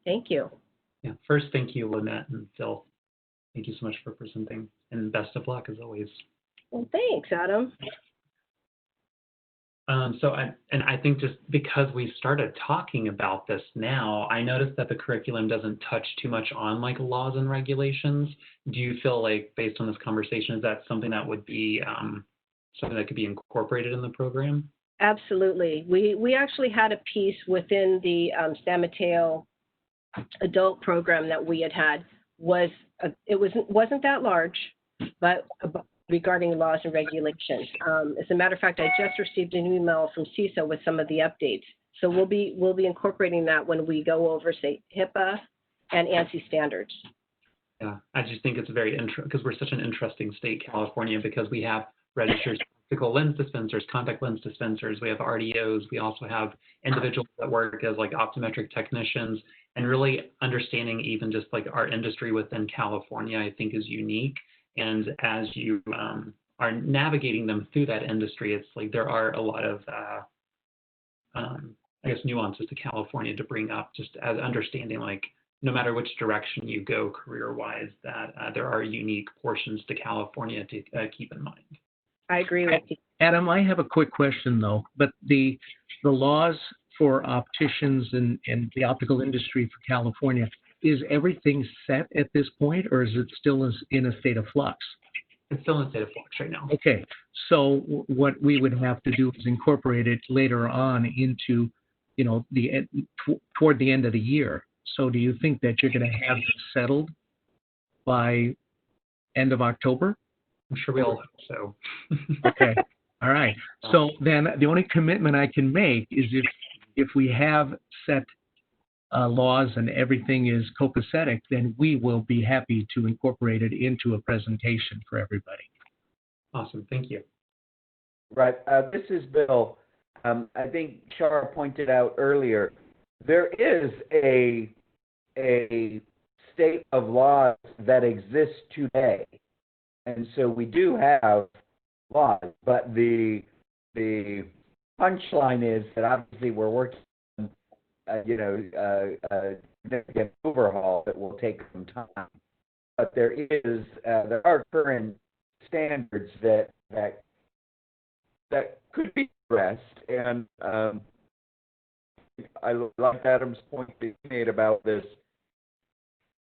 Thank you. Yeah, first, thank you, Lynette and Phil. Thank you so much for presenting, and best of luck as always. Well, thanks, Adam. I think just because we started talking about this now, I noticed that the curriculum doesn't touch too much on like laws and regulations. Do you feel like, based on this conversation, is that something that would be something that could be incorporated in the program? Absolutely. We actually had a piece within the San Mateo adult program that we had it wasn't that large, but regarding laws and regulations. As a matter of fact, I just received an email from CISO with some of the updates. So we'll be incorporating that when we go over, say, HIPAA and ANSI standards. Yeah, I just think it's very interesting because we're such an interesting state, California, because we have registered optical lens dispensers, contact lens dispensers, we have RDOs, we also have individuals that work as like optometric technicians, and really understanding even just like our industry within California, I think is unique. And as you are navigating them through that industry, it's like there are a lot of, I guess, nuances to California to bring up, just as understanding like no matter which direction you go career-wise, that there are unique portions to California to keep in mind. I agree with you. Adam, I have a quick question though, but the laws for opticians and the optical industry for California, is everything set at this point, or is it still in a state of flux? It's still in a state of flux right now. Okay, so what we would have to do is incorporate it later on into, you know, toward the end of the year. So do you think that you're going to have this settled by end of October? I'm sure we all hope so. Okay, all right. So then the only commitment I can make is if we have set laws and everything is copacetic, then we will be happy to incorporate it into a presentation for everybody. Awesome, thank you. Right, this is Bill. I think Shara pointed out earlier, there is a state of laws that exists today. And so we do have laws, but the punchline is that obviously we're working on, a significant overhaul that will take some time. But there are current standards that that could be addressed. And I like Adam's point that he made about this,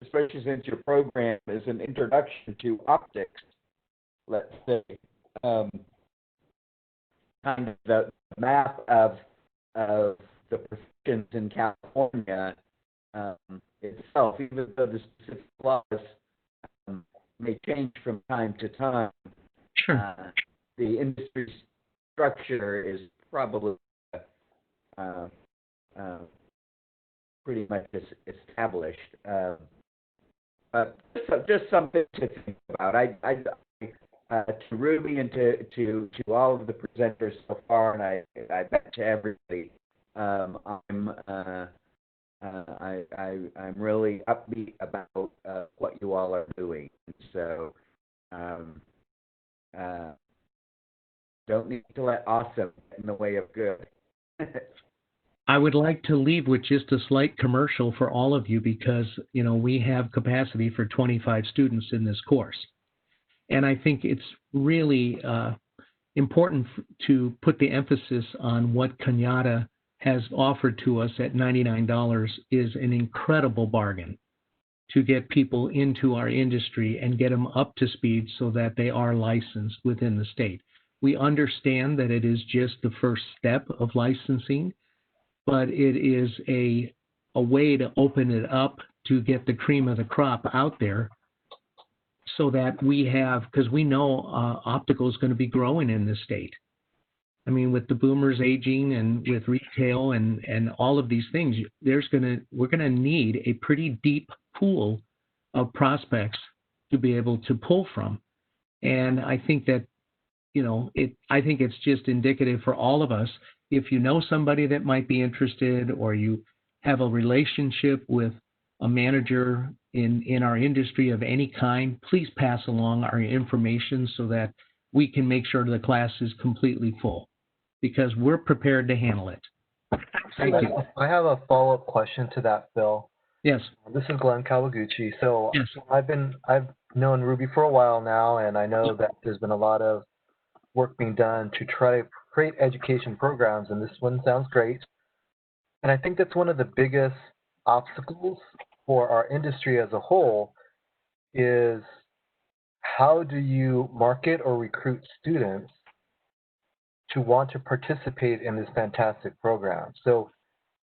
especially since your program is an introduction to optics, let's say. Kind of the map of the professions in California itself, even though the specific laws may change from time to time. Sure. The industry structure is probably pretty much established. But just something to think about. To Ruby and to all of the presenters so far, and I bet to everybody, I'm really upbeat about what you all are doing. So don't need to let awesome get in the way of good. I would like to leave with just a slight commercial for all of you because, we have capacity for 25 students in this course. And I think it's really important to put the emphasis on what Cañada has offered to us at $99 is an incredible bargain to get people into our industry and get them up to speed so that they are licensed within the state. We understand that it is just the first step of licensing, but it is a way to open it up to get the cream of the crop out there so that we have, because we know optical is going to be growing in this state. I mean, with the boomers aging and with retail and all of these things, we're going to need a pretty deep pool of prospects to be able to pull from. And I think that, I think it's just indicative for all of us. If you know somebody that might be interested, or you have a relationship with a manager in our industry of any kind, please pass along our information so that we can make sure the class is completely full, because we're prepared to handle it. Thank you. I have a follow-up question to that, Phil. Yes. This is Glenn Kawaguchi. So yes. I've known Ruby for a while now, and I know that there's been a lot of work being done to try to create education programs, and this one sounds great. And I think that's one of the biggest obstacles for our industry as a whole is how do you market or recruit students to want to participate in this fantastic program? So,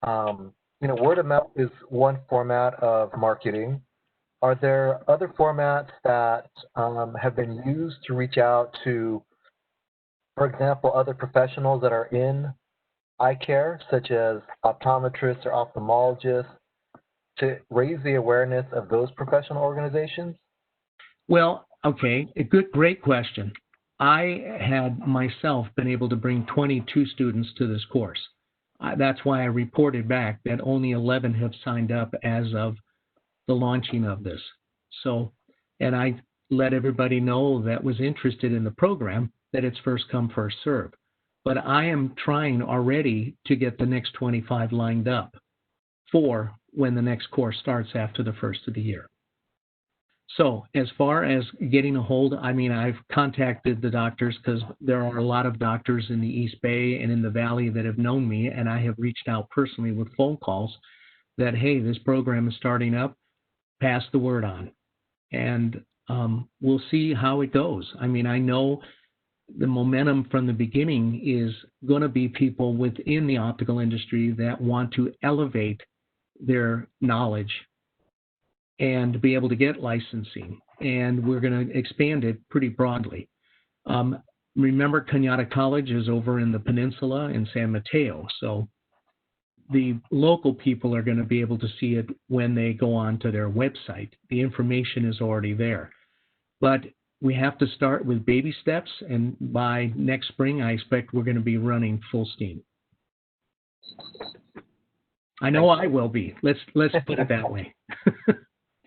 word of mouth is one format of marketing. Are there other formats that have been used to reach out to, for example, other professionals that are in eye care, such as optometrists or ophthalmologists, to raise the awareness of those professional organizations? Well, okay, great question. I had myself been able to bring 22 students to this course. That's why I reported back that only 11 have signed up as of the launching of this. So, and I let everybody know that was interested in the program that it's first come, first serve. But I am trying already to get the next 25 lined up for when the next course starts after the first of the year. So as far as getting a hold, I've contacted the doctors because there are a lot of doctors in the East Bay and in the Valley that have known me, and I have reached out personally with phone calls that, hey, this program is starting up, pass the word on. And we'll see how it goes. I know the momentum from the beginning is going to be people within the optical industry that want to elevate their knowledge and be able to get licensing. And we're going to expand it pretty broadly. Remember, Cañada College is over in the peninsula in San Mateo. So the local people are going to be able to see it when they go on to their website. The information is already there. But we have to start with baby steps, and by next spring, I expect we're going to be running full steam. I know I will be. Let's put it that way.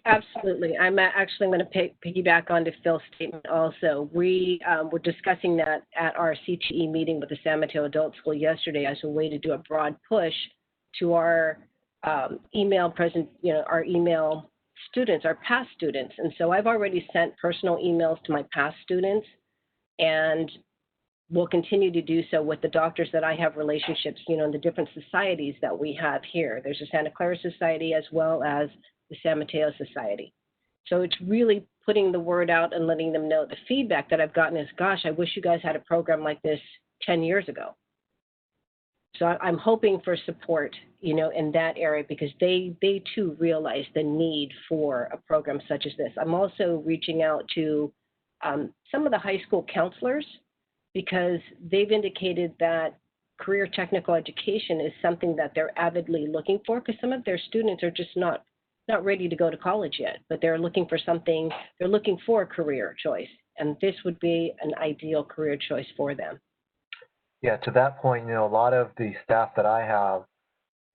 Absolutely. I'm actually going to piggyback onto Phil's statement also. We were discussing that at our CTE meeting with the San Mateo Adult School yesterday as a way to do a broad push to our email students, our past students. And so I've already sent personal emails to my past students, and will continue to do so with the doctors that I have relationships, you know, in the different societies that we have here. There's a Santa Clara Society as well as the San Mateo Society. So it's really putting the word out and letting them know. The feedback that I've gotten is, gosh, I wish you guys had a program like this 10 years ago. So I'm hoping for support, you know, in that area, because they too realize the need for a program such as this. I'm also reaching out to some of the high school counselors, because they've indicated that career technical education is something that they're avidly looking for, because some of their students are just not ready to go to college yet, but they're looking for something, they're looking for a career choice, and this would be an ideal career choice for them. Yeah, to that point, you know, a lot of the staff that I have,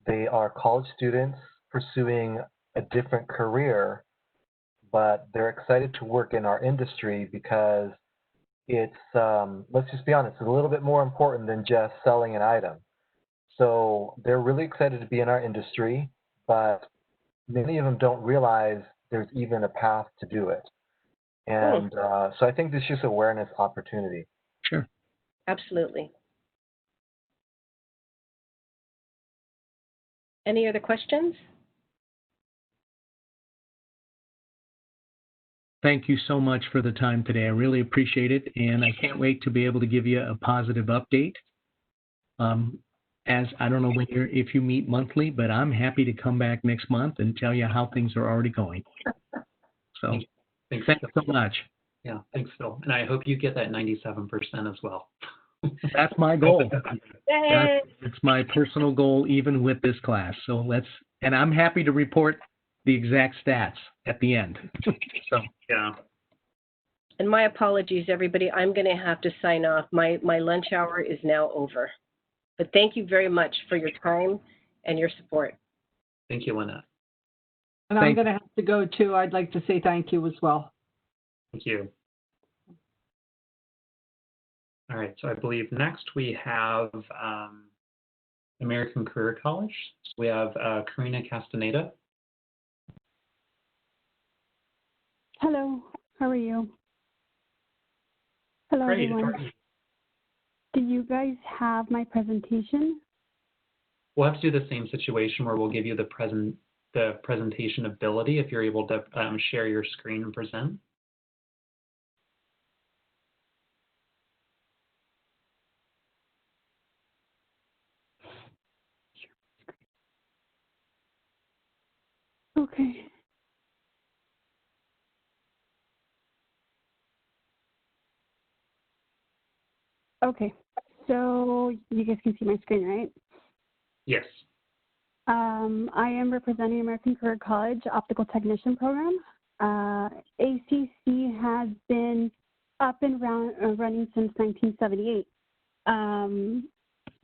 they are college students pursuing a different career, but they're excited to work in our industry because it's, let's just be honest, it's a little bit more important than just selling an item. So they're really excited to be in our industry, but many of them don't realize there's even a path to do it. And so I think this is just awareness opportunity. Sure. Absolutely. Any other questions? Thank you so much for the time today. I really appreciate it, and I can't wait to be able to give you a positive update. As I don't know when if you meet monthly, but I'm happy to come back next month and tell you how things are already going. So thanks so much. Yeah, thanks, Phil. And I hope you get that 97% as well. That's my goal. Yay! It's my personal goal, even with this class. So and I'm happy to report the exact stats at the end. So yeah. And my apologies, everybody. I'm going to have to sign off. My lunch hour is now over. But thank you very much for your time and your support. Thank you, Lynette. And I'm going to have to go too. I'd like to say thank you as well. Thank you. All right, so I believe next we have American Career College. So we have Karina Castaneda. Hello, how are you? Hello, Great. everyone. Do you guys have my presentation? We'll have to do the same situation where we'll give you the presentation ability if you're able to share your screen and present. Okay. Okay, so you guys can see my screen, right? Yes. I am representing American Career College Optical Technician Program. ACC has been up and running since 1978.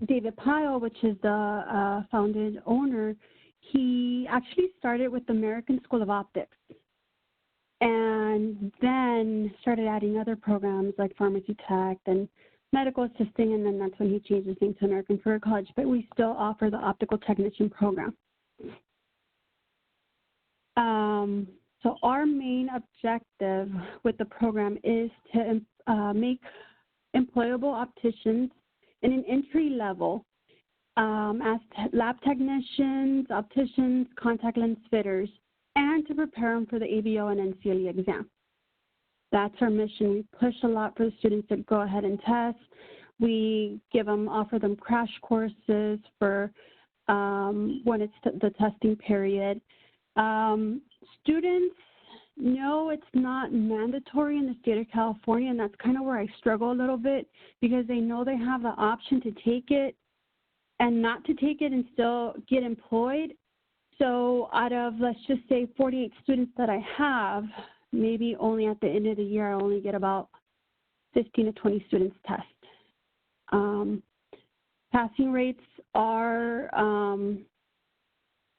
David Pyle, which is the founded owner, he actually started with the American School of Optics and then started adding other programs like pharmacy tech and medical assisting, and then that's when he changed his name to American Career College, but we still offer the optical technician program. So our main objective with the program is to make employable opticians in an entry level as lab technicians, opticians, contact lens fitters, and to prepare them for the ABO and NCLE exam. That's our mission. We push a lot for the students to go ahead and test. We offer them crash courses for when it's the testing period. Students know it's not mandatory in the state of California, and that's kind of where I struggle a little bit, because they know they have the option to take it and not to take it and still get employed. So out of, let's just say, 48 students that I have, maybe only at the end of the year, I only get about 15 to 20 students test. Passing rates are,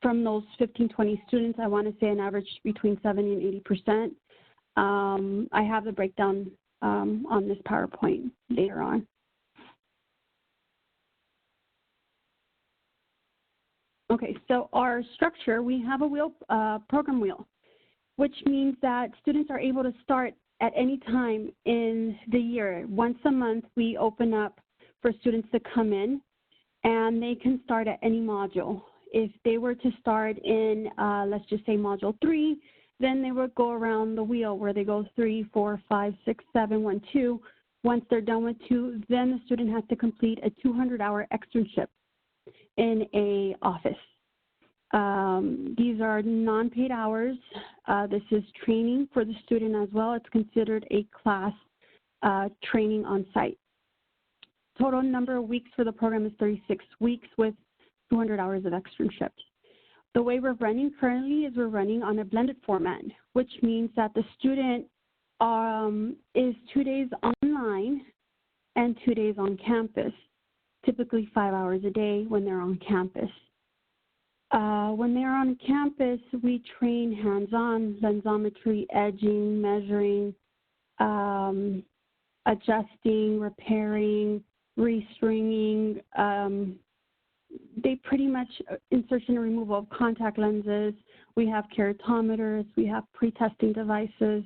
from those 15, 20 students, I want to say an average between 70 and 80%. I have the breakdown on this PowerPoint later on. Okay, so our structure, we have a program wheel, which means that students are able to start at any time in the year. Once a month, we open up for students to come in, and they can start at any module. If they were to start in, let's just say module 3, then they would go around the wheel where they go 3, 4, 5, 6, 7, 1, 2. Once they're done with 2, then the student has to complete a 200-hour externship in a office. These are non-paid hours. This is training for the student as well. It's considered a class training on site. Total number of weeks for the program is 36 weeks with 200 hours of externship. The way we're running currently is we're running on a blended format, which means that the student is 2 days online and 2 days on campus, typically 5 hours a day when they're on campus. When they're on campus, we train hands-on, lensometry, edging, measuring, adjusting, repairing, restringing. They pretty much insertion and removal of contact lenses. We have keratometers. We have pre-testing devices.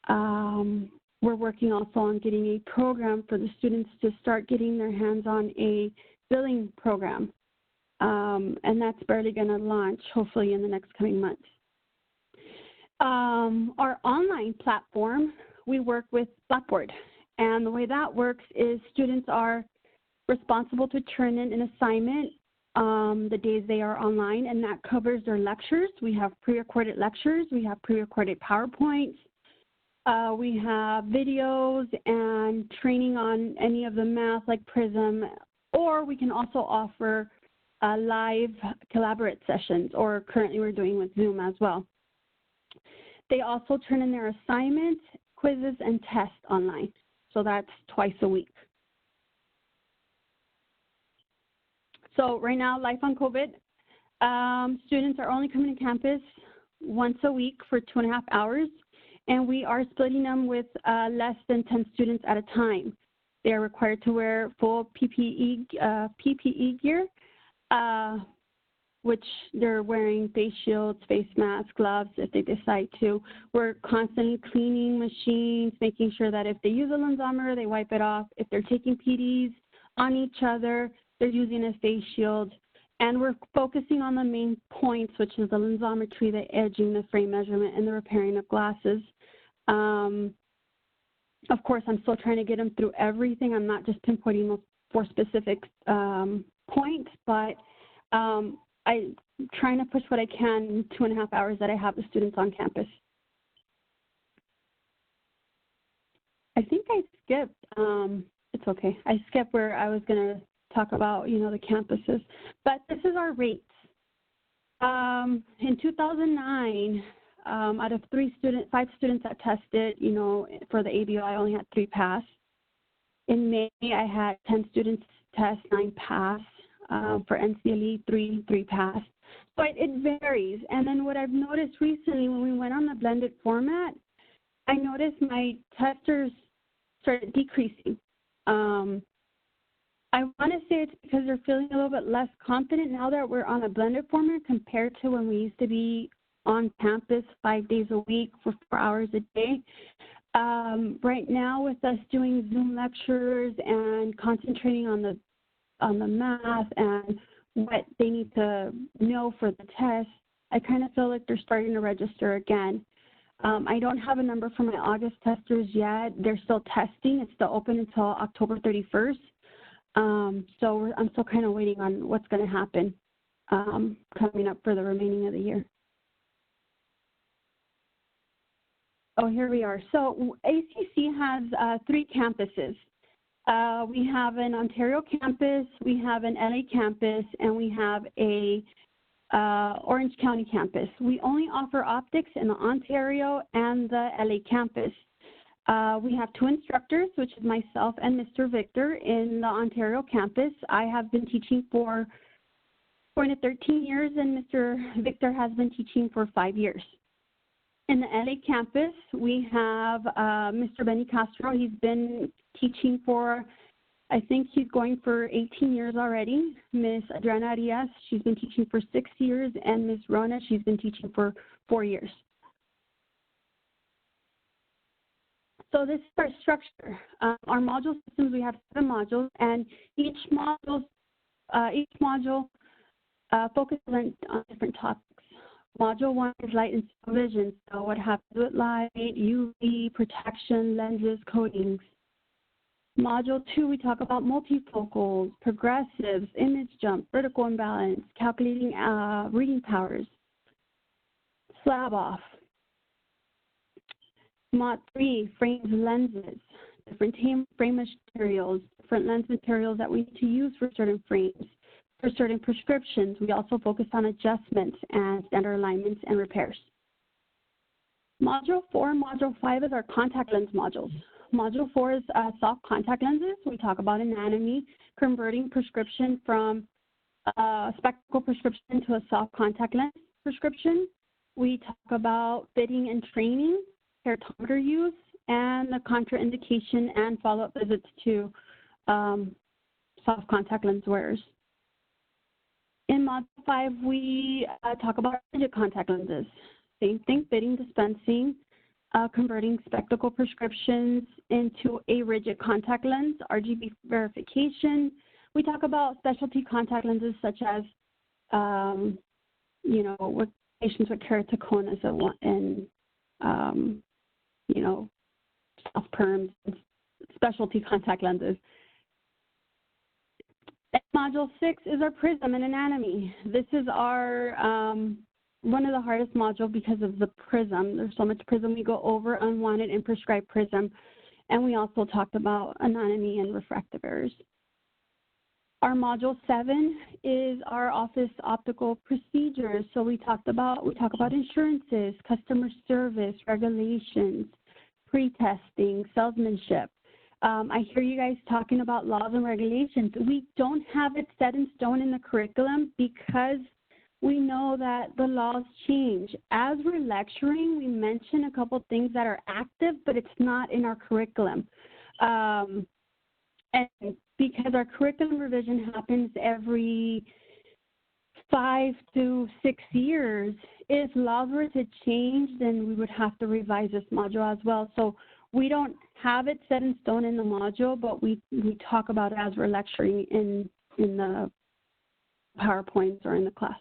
We're working also on getting a program for the students to start getting their hands on a billing program. And that's barely going to launch, hopefully, in the next coming months. Our online platform, we work with Blackboard. And the way that works is students are responsible to turn in an assignment the days they are online, and that covers their lectures. We have pre-recorded lectures. We have pre-recorded PowerPoints. We have videos and training on any of the math like Prism, or we can also offer live collaborate sessions, or currently we're doing with Zoom as well. They also turn in their assignments, quizzes, and tests online. So that's twice a week. So right now, life on COVID, students are only coming to campus once a week for 2.5 hours, and we are splitting them with less than 10 students at a time. They are required to wear full PPE gear, which they're wearing face shields, face masks, gloves if they decide to. We're constantly cleaning machines, making sure that if they use a lensometer, they wipe it off. If they're taking PDs on each other, they're using a face shield. And we're focusing on the main points, which is the lensometry, the edging, the frame measurement, and the repairing of glasses. Of course, I'm still trying to get them through everything. I'm not just pinpointing those 4 specific points, but I'm trying to push what I can in 2.5 hours that I have the students on campus. I think I skipped, it's okay. I skipped where I was going to talk about, the campuses, but this is our rates. In 2009, out of 5 students that tested, for the ABO, I only had 3 pass. In May, I had 10 students test, 9 pass. For NCLE, 3 pass. So it varies. And then what I've noticed recently when we went on the blended format, I noticed my testers started decreasing. I want to say it's because they're feeling a little bit less confident now that we're on a blended format compared to when we used to be on campus 5 days a week for 4 hours a day. Right now with us doing Zoom lectures and concentrating on the math and what they need to know for the test, I kind of feel like they're starting to register again. I don't have a number for my August testers yet. They're still testing. It's still open until October 31st. So I'm still kind of waiting on what's going to happen coming up for the remaining of the year. Oh, here we are. So ACC has 3 campuses. We have an Ontario campus, we have an LA campus, and we have a Orange County campus. We only offer optics in the Ontario and the LA campus. We have 2 instructors, which is myself and Mr. Victor in the Ontario campus. I have been teaching for 13 years, and Mr. Victor has been teaching for 5 years. In the LA campus, we have Mr. Benny Castro. He's been teaching for, I think he's going for 18 years already. Miss Adriana Arias, she's been teaching for 6 years, and Miss Rona, she's been teaching for 4 years. So this is our structure. Our module systems, we have 7 modules, and each module focuses on different topics. Module 1 is light and vision. So what happens with light, UV, protection, lenses, coatings. Module 2, we talk about multifocals, progressives, image jump, vertical imbalance, calculating reading powers, slab off. Mod 3, frames, lenses, different frame materials, different lens materials that we need to use for certain frames. For certain prescriptions, we also focus on adjustments and standard alignments and repairs. Module 4 and Module 5 is our contact lens modules. Module 4 is soft contact lenses. We talk about anatomy, converting prescription from a spectacle prescription to a soft contact lens prescription. We talk about fitting and training, keratometer use, and the contraindication and follow-up visits to soft contact lens wearers. In Module 5, we talk about rigid contact lenses. Same thing, fitting, dispensing, converting spectacle prescriptions into a rigid contact lens, RGB verification. We talk about specialty contact lenses such as, with patients with keratoconus and soft perms, and specialty contact lenses. And Module 6 is our prism and anatomy. This is our one of the hardest modules because of the prism. There's so much prism. We go over unwanted and prescribed prism. And we also talked about anatomy and refractive errors. Our Module 7 is our office optical procedures. So we talk about insurances, customer service, regulations, pre-testing, salesmanship. I hear you guys talking about laws and regulations. We don't have it set in stone in the curriculum because we know that the laws change. As we're lecturing, we mention a couple things that are active, but it's not in our curriculum. And because our curriculum revision happens every 5 to 6 years, if laws were to change, then we would have to revise this module as well. So we don't have it set in stone in the module, but we talk about it as we're lecturing in the PowerPoints or in the class.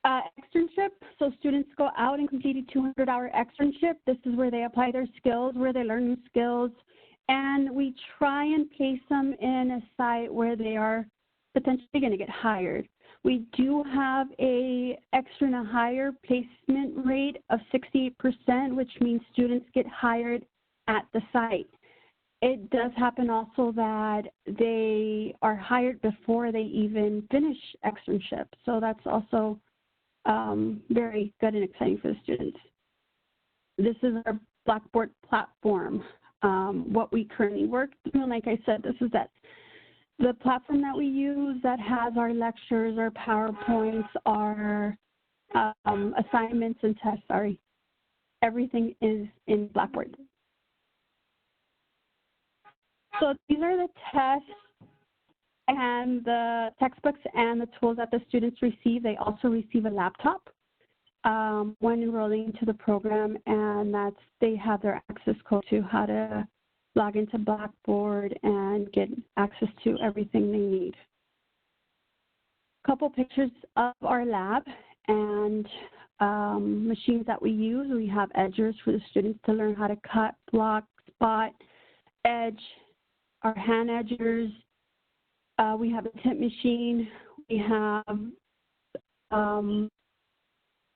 Externship, so students go out and complete a 200-hour externship. This is where they apply their skills, where they learn new skills, and we try and place them in a site where they are potentially going to get hired. We do have a extra hire placement rate of 68%, which means students get hired at the site. It does happen also that they are hired before they even finish externship. So that's also very good and exciting for the students. This is our Blackboard platform, what we currently work through. And like I said, this is the platform that we use that has our lectures, our PowerPoints, our assignments and tests, everything is in Blackboard. So these are the tests and the textbooks and the tools that the students receive. They also receive a laptop when enrolling into the program, and they have their access code to how to log into Blackboard and get access to everything they need. A couple pictures of our lab and machines that we use. We have edgers for the students to learn how to cut, block, spot, edge, our hand edgers. We have a tint machine. We have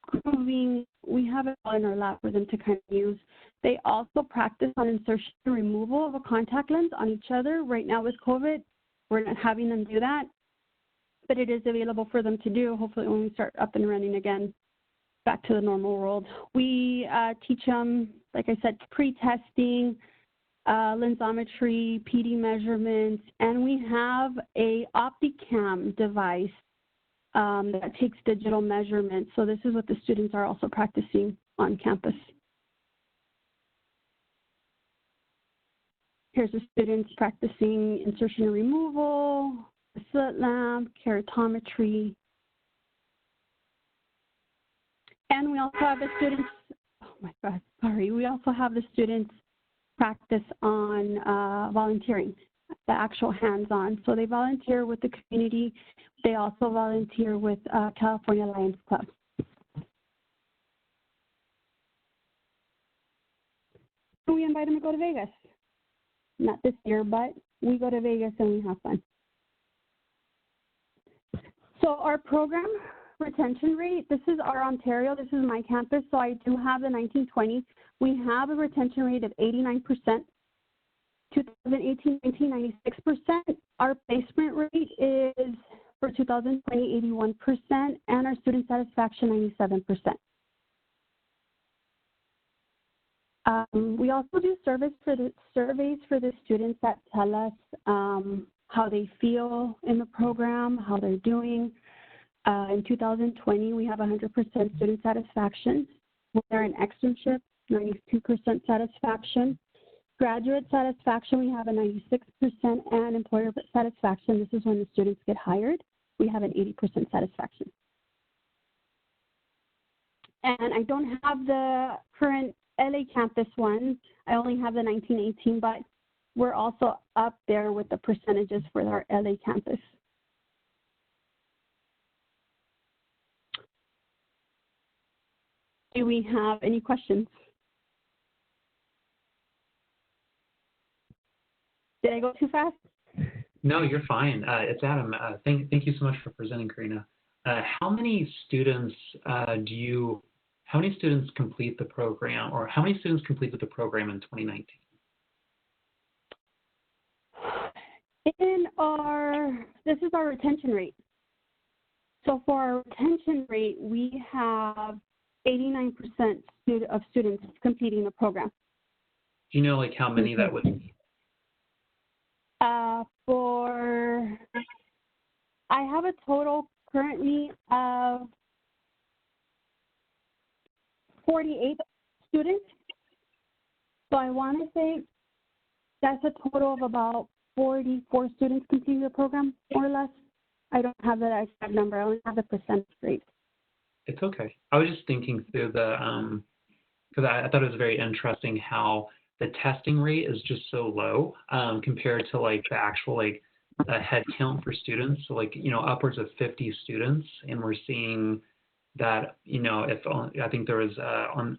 grooving. We have it all in our lab for them to kind of use. They also practice on insertion and removal of a contact lens on each other. Right now with COVID, we're not having them do that, but it is available for them to do, hopefully when we start up and running again, back to the normal world. We teach them, like I said, pre-testing, lensometry, PD measurements, and we have a Opticam device that takes digital measurements. So this is what the students are also practicing on campus. Here's the students practicing insertion and removal, the slit lamp, keratometry. And we also have the students, my God, sorry. We also have the students practice on volunteering, the actual hands-on. So they volunteer with the community. They also volunteer with California Lions Club. We invite them to go to Vegas. Not this year, but we go to Vegas and we have fun. So our program retention rate, this is our Ontario, this is my campus, so I do have the 1920. We have a retention rate of 89%. 2018, 96%. Our placement rate is, for 2020, 81%, and our student satisfaction, 97%. We also do surveys for the students that tell us how they feel in the program, how they're doing. In 2020, we have 100% student satisfaction. We're in externship, 92% satisfaction. Graduate satisfaction, we have a 96%, and employer satisfaction, this is when the students get hired, we have an 80% satisfaction. And I don't have the current LA campus one. I only have the 1918, but we're also up there with the percentages for our LA campus. Do we have any questions? Did I go too fast? No, you're fine. It's Adam. Thank you so much for presenting, Karina. How many students how many students complete the program, or how many students completed the program in 2019? This is our retention rate. So for our retention rate, we have 89% of students completing the program. Do you know like how many that would be? I have a total currently of 48 students. So I want to say that's a total of about 44 students completing the program, more or less. I don't have that exact number. I only have the percentage rate. It's okay. I was just thinking through the, because I thought it was very interesting how the testing rate is just so low compared to like the actual like head count for students. So like, you know, upwards of 50 students, and we're seeing that, you know, if I think there was on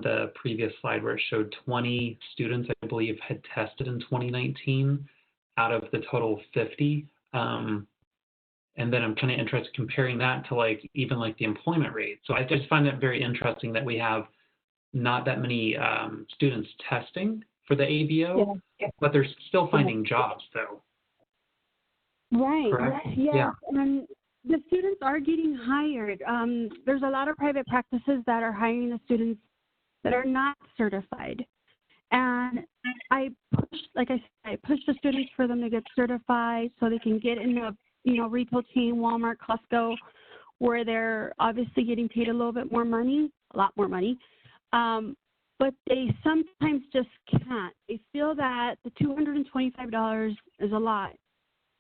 the previous slide where it showed 20 students, I believe, had tested in 2019 out of the total 50. And then I'm kind of interested comparing that to like even like the employment rate. So I just find it very interesting that we have not that many students testing for the ABO, but they're still finding jobs though. Right. Correct? Yes. Yeah. And the students are getting hired. There's a lot of private practices that are hiring the students that are not certified. And I push the students for them to get certified so they can get in a retail chain, Walmart, Costco, where they're obviously getting paid a little bit more money, a lot more money. But they sometimes just can't. They feel that the $225 is a lot,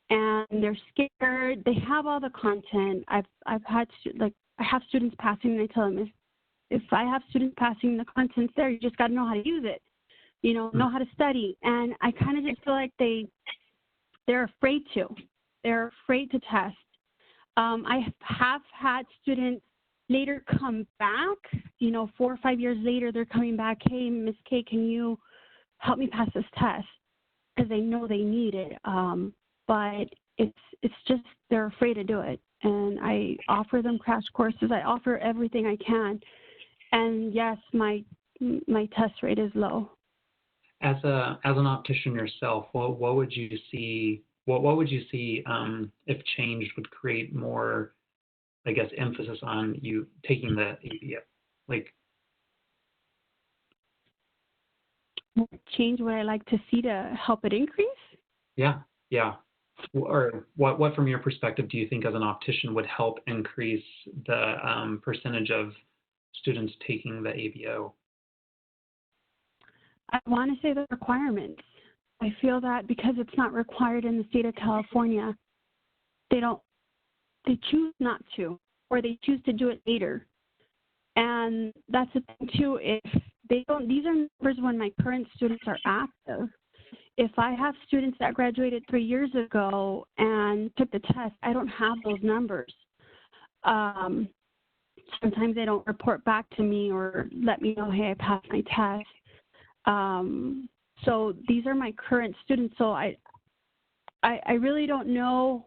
and they're scared. They have all the content. I have students passing, and I tell them if I have students passing, the content's there. You just got to know how to use it. Know how to study. And I kind of just feel like they're afraid to. They're afraid to test. I have had students later come back, 4 or 5 years later, they're coming back, hey, Ms. K, can you help me pass this test? Because they know they need it. But it's just they're afraid to do it. And I offer them crash courses. I offer everything I can. And yes, my test rate is low. As an optician yourself, what would you see? What would you see if changed would create more, I guess, emphasis on you taking the ABO? Like, what change would I like to see to help it increase? Yeah. Or what from your perspective do you think as an optician would help increase the percentage of students taking the ABO? I want to say the requirements. I feel that because it's not required in the state of California, they choose not to, or they choose to do it later. And that's the thing too, if they don't, these are numbers when my current students are active. If I have students that graduated 3 years ago and took the test, I don't have those numbers. Sometimes they don't report back to me or let me know, hey, I passed my test. So these are my current students. So I really don't know,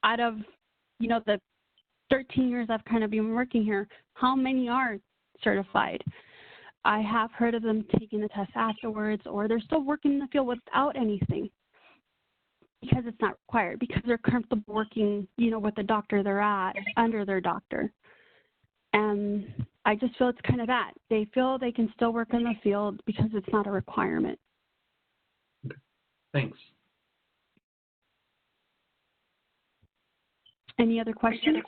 out of, you know, the 13 years I've kind of been working here, how many are certified. I have heard of them taking the test afterwards, or they're still working in the field without anything because it's not required, because they're comfortable working, you know, with the doctor they're at, under their doctor. And I just feel it's kind of that. They feel they can still work in the field because it's not a requirement. Thanks. Any other questions?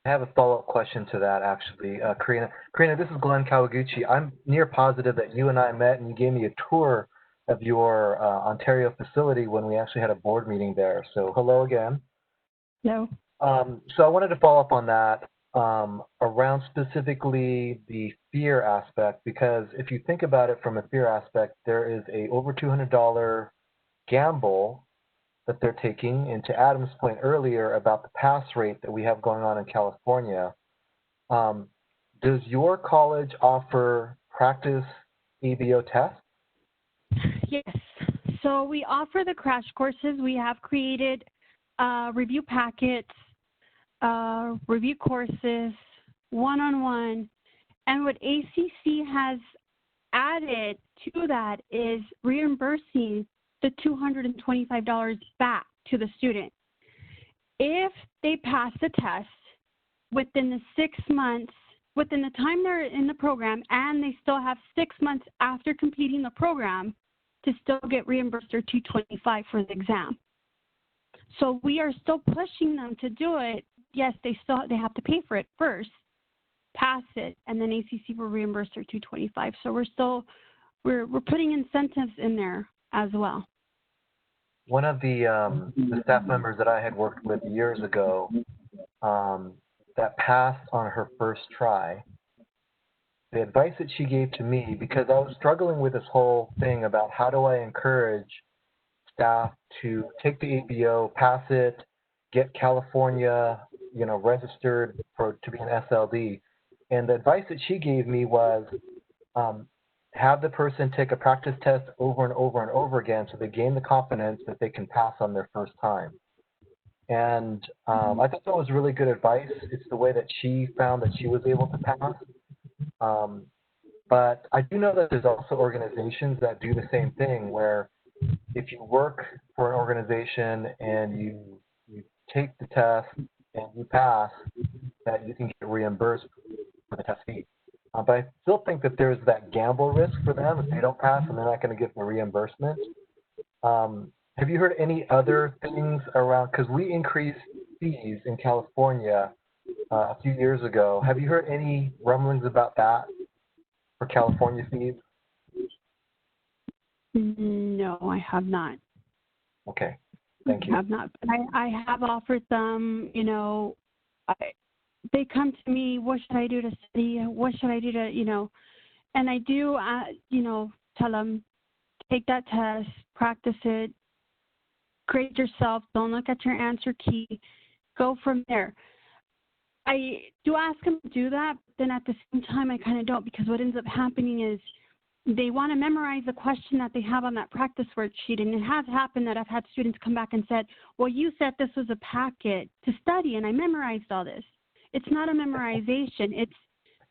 I have a follow-up question to that, actually. Karina, this is Glenn Kawaguchi. I'm near positive that you and I met and you gave me a tour of your Ontario facility when we actually had a board meeting there. So hello again. No. So I wanted to follow up on that around specifically the fear aspect, because if you think about it from a fear aspect, there is a over $200 gamble that they're taking. And to Adam's point earlier about the pass rate that we have going on in California, does your college offer practice ABO tests? Yes. So we offer the crash courses. We have created review packets, review courses, one-on-one. And what ACC has added to that is reimbursing the $225 back to the student. If they pass the test within the 6 months, within the time they're in the program, and they still have 6 months after completing the program to still get reimbursed their $225 for the exam. So we are still pushing them to do it. Yes, they have to pay for it first, pass it, and then ACC will reimburse their $225. So we're putting incentives in there as well. One of the staff members that I had worked with years ago that passed on her first try, the advice that she gave to me, because I was struggling with this whole thing about how do I encourage staff to take the ABO, pass it, get California, registered to be an SLD. And the advice that she gave me was have the person take a practice test over and over and over again so they gain the confidence that they can pass on their first time. And I thought that was really good advice. It's the way that she found that she was able to pass. But I do know that there's also organizations that do the same thing, where if you work for an organization and you take the test and you pass, that you can get reimbursed for the test fee. But I still think that there's that gamble risk for them. If they don't pass, and they're not going to get the reimbursement. Have you heard any other things around, because we increased fees in California a few years ago. Have you heard any rumblings about that for California fees? No, I have not. Okay, thank you. I have not. I have offered them, they come to me, what should I do to study? What should I do to, and I do, tell them, take that test, practice it, grade yourself, don't look at your answer key, go from there. I do ask them to do that, but then at the same time, I kind of don't, because what ends up happening is they want to memorize the question that they have on that practice worksheet. And it has happened that I've had students come back and said, well, you said this was a packet to study, and I memorized all this. It's not a memorization. It's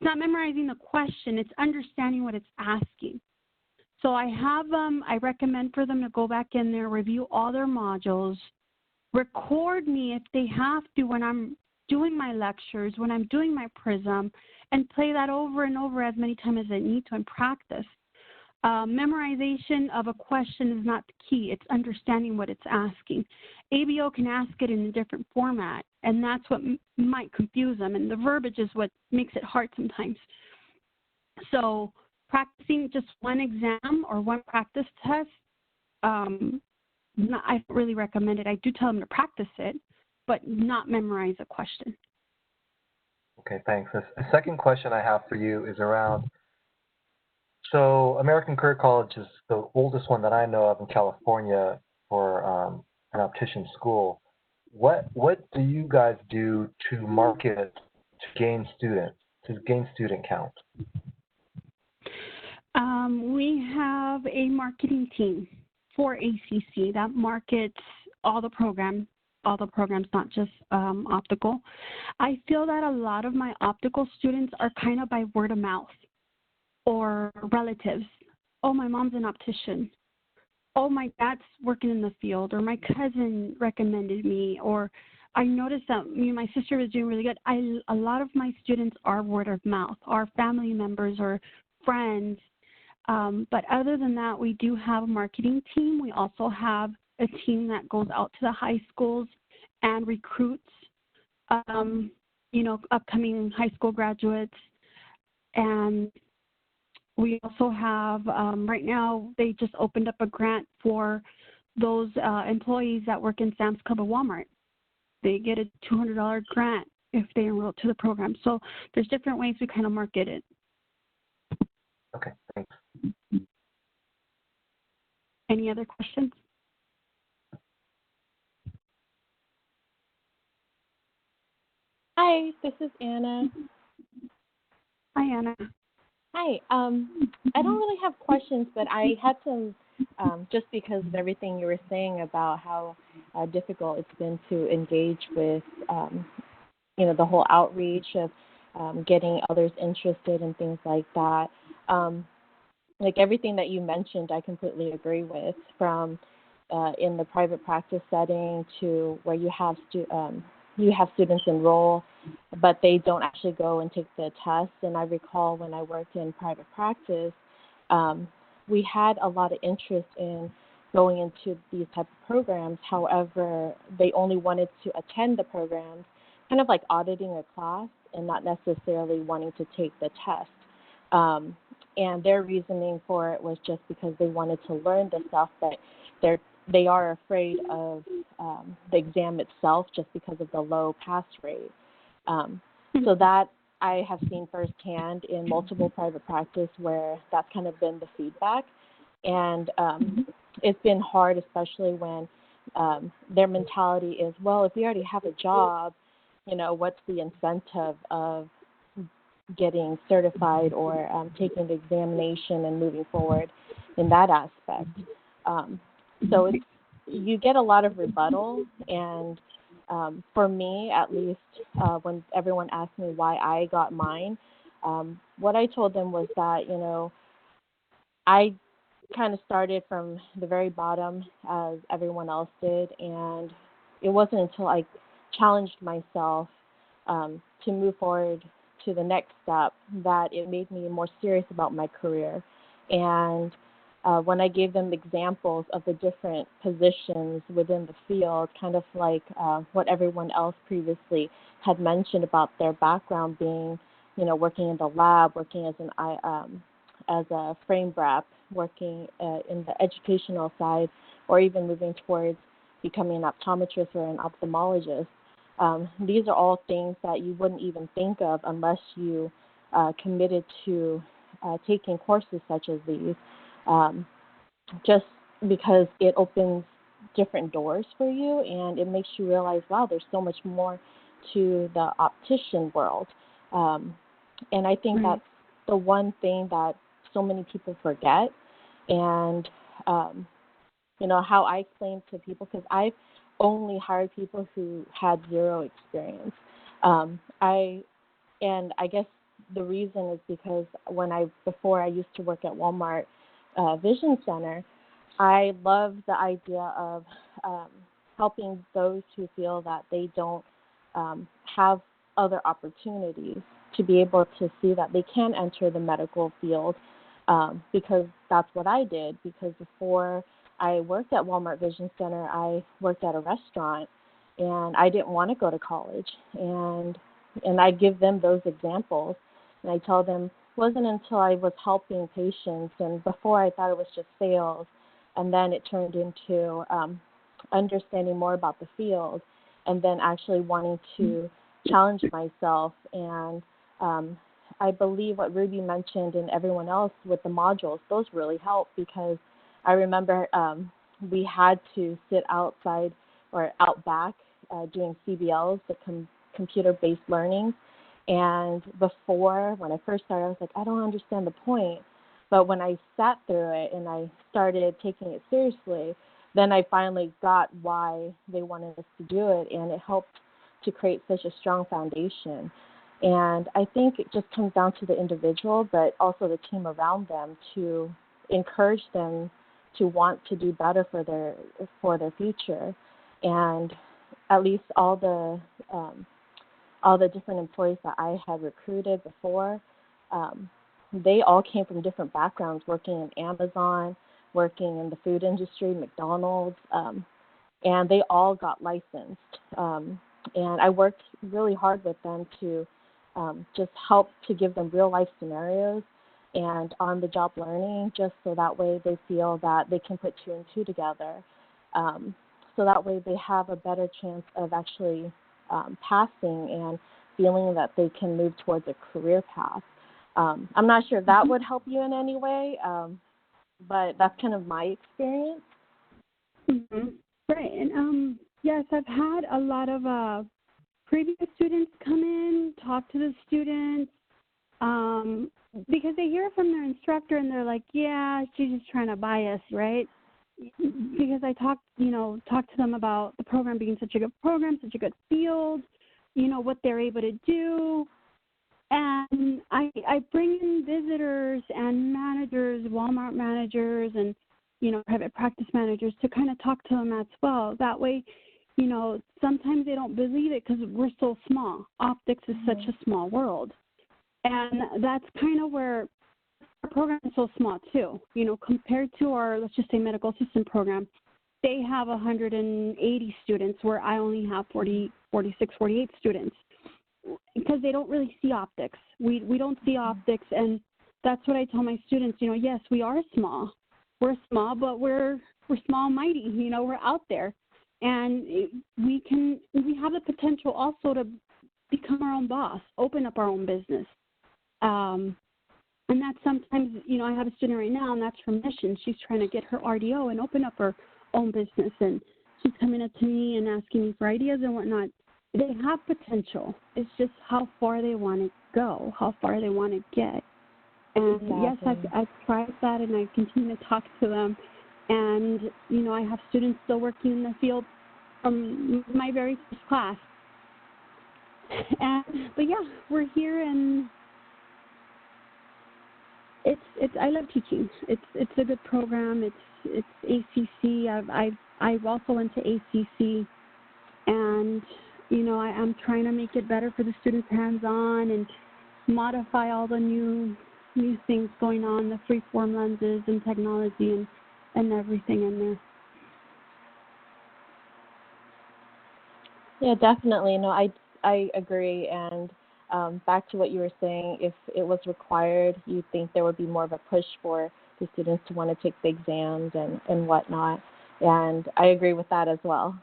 not memorizing the question. It's understanding what it's asking. So I recommend for them to go back in there, review all their modules, record me if they have to when I'm doing my lectures, when I'm doing my PRISM, and play that over and over as many times as I need to and practice. Memorization of a question is not the key. It's understanding what it's asking. ABO can ask it in a different format, and that's what might confuse them, and the verbiage is what makes it hard sometimes. So practicing just one exam or one practice test, I don't really recommend it. I do tell them to practice it, but not memorize a question. Okay, thanks. The second question I have for you is around, so American Career College is the oldest one that I know of in California for an optician school. What do you guys do to market to gain student count? We have a marketing team for ACC that markets all the programs, not just optical. I feel that a lot of my optical students are kind of by word of mouth or relatives. Oh, my mom's an optician. Oh, my dad's working in the field, or my cousin recommended me, or I noticed that my sister was doing really good. A lot of my students are word of mouth, are family members or friends. But other than that, we do have a marketing team. We also have a team that goes out to the high schools and recruits, upcoming high school graduates. And we also have, right now, they just opened up a grant for those employees that work in Sam's Club or Walmart. They get a $200 grant if they enroll to the program. So there's different ways we kind of market it. Okay, thanks. Any other questions? Hi, this is Anna. Hi, Anna. Hi. I don't really have questions, but I had some, just because of everything you were saying about how difficult it's been to engage with, the whole outreach of getting others interested and things like that. Like everything that you mentioned, I completely agree with, from in the private practice setting to where you have students enroll, but they don't actually go and take the test. And I recall when I worked in private practice, we had a lot of interest in going into these type of programs. However, they only wanted to attend the programs, kind of like auditing a class and not necessarily wanting to take the test. And their reasoning for it was just because they wanted to learn the stuff, but they are afraid of the exam itself just because of the low pass rate. So that I have seen firsthand in multiple private practice where that's kind of been the feedback. And it's been hard, especially when their mentality is, well, if we already have a job, what's the incentive of getting certified or taking the examination and moving forward in that aspect. So you get a lot of rebuttal, and for me, at least, when everyone asked me why I got mine, what I told them was that, I kind of started from the very bottom as everyone else did, and it wasn't until I challenged myself to move forward to the next step that it made me more serious about my career. And when I gave them examples of the different positions within the field, kind of like what everyone else previously had mentioned about their background being, working in the lab, working as a frame rep, working in the educational side, or even moving towards becoming an optometrist or an ophthalmologist. These are all things that you wouldn't even think of unless you committed to taking courses such as these, just because it opens different doors for you, and it makes you realize, wow, there's so much more to the optician world. And I think that's the one thing that so many people forget. And, how I explain to people, because I've only hired people who had zero experience. I guess the reason is because before I used to work at Walmart Vision Center, I love the idea of helping those who feel that they don't have other opportunities to be able to see that they can enter the medical field, because that's what I did. Because before I worked at Walmart Vision Center, I worked at a restaurant, and I didn't want to go to college. And I give them those examples, and I tell them, it wasn't until I was helping patients, and before I thought it was just sales, and then it turned into understanding more about the field, and then actually wanting to challenge myself. And I believe what Ruby mentioned and everyone else with the modules, those really help, because I remember we had to sit outside or out back doing CBLs, the computer-based learning. And before, when I first started, I was like, I don't understand the point. But when I sat through it and I started taking it seriously, then I finally got why they wanted us to do it, and it helped to create such a strong foundation. And I think it just comes down to the individual, but also the team around them, to encourage them to want to do better for their future. And at least all the different employees that I had recruited before, they all came from different backgrounds, working in Amazon, working in the food industry, McDonald's, and they all got licensed. And I worked really hard with them to just help to give them real life scenarios and on-the-job learning, just so that way they feel that they can put two and two together. So that way they have a better chance of actually passing and feeling that they can move towards a career path. I'm not sure if that would help you in any way, but that's kind of my experience. Mm-hmm. Right. And yes, I've had a lot of previous students come in, talk to the students, because they hear from their instructor and they're like, yeah, she's just trying to buy us, right? Because I talked to them about the program being such a good program, such a good field, what they're able to do. And I bring in visitors and managers, Walmart managers, and, private practice managers to kind of talk to them as well. That way, sometimes they don't believe it because we're so small. Optics is such a small world. And that's kind of where our program is so small too. Compared to our, let's just say, medical assistant program, they have 180 students where I only have 46, 48 students, because they don't really see optics. We don't see optics, and that's what I tell my students. Yes, we are small. We're small, but we're small and mighty. We're out there, and we have the potential also to become our own boss, open up our own business. And that's sometimes, I have a student right now, and that's from Mission. She's trying to get her RDO and open up her own business, and she's coming up to me and asking me for ideas and whatnot. They have potential. It's just how far they want to go, how far they want to get. And yes, I've tried that, and I continue to talk to them. And, I have students still working in the field from my very first class. But yeah, we're here, and I love teaching. It's a good program. It's ACC. I've also went to ACC, and I'm trying to make it better for the students hands-on and modify all the new things going on, the freeform lenses and technology and everything in there. Yeah, definitely. No, I agree. And back to what you were saying, if it was required, you'd think there would be more of a push for the students to want to take the exams and whatnot. And I agree with that as well.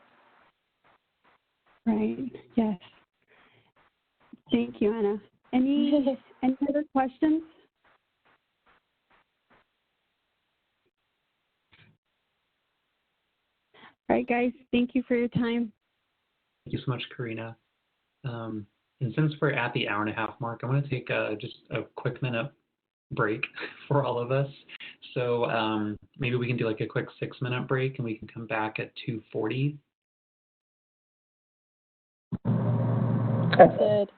Right. Yes. Thank you, Anna. Any other questions? All right, guys. Thank you for your time. Thank you so much, Karina. And since we're at the hour-and-a-half mark, I want to take just a quick minute break for all of us. So maybe we can do like a quick 6-minute break, and we can come back at 2:40. Good.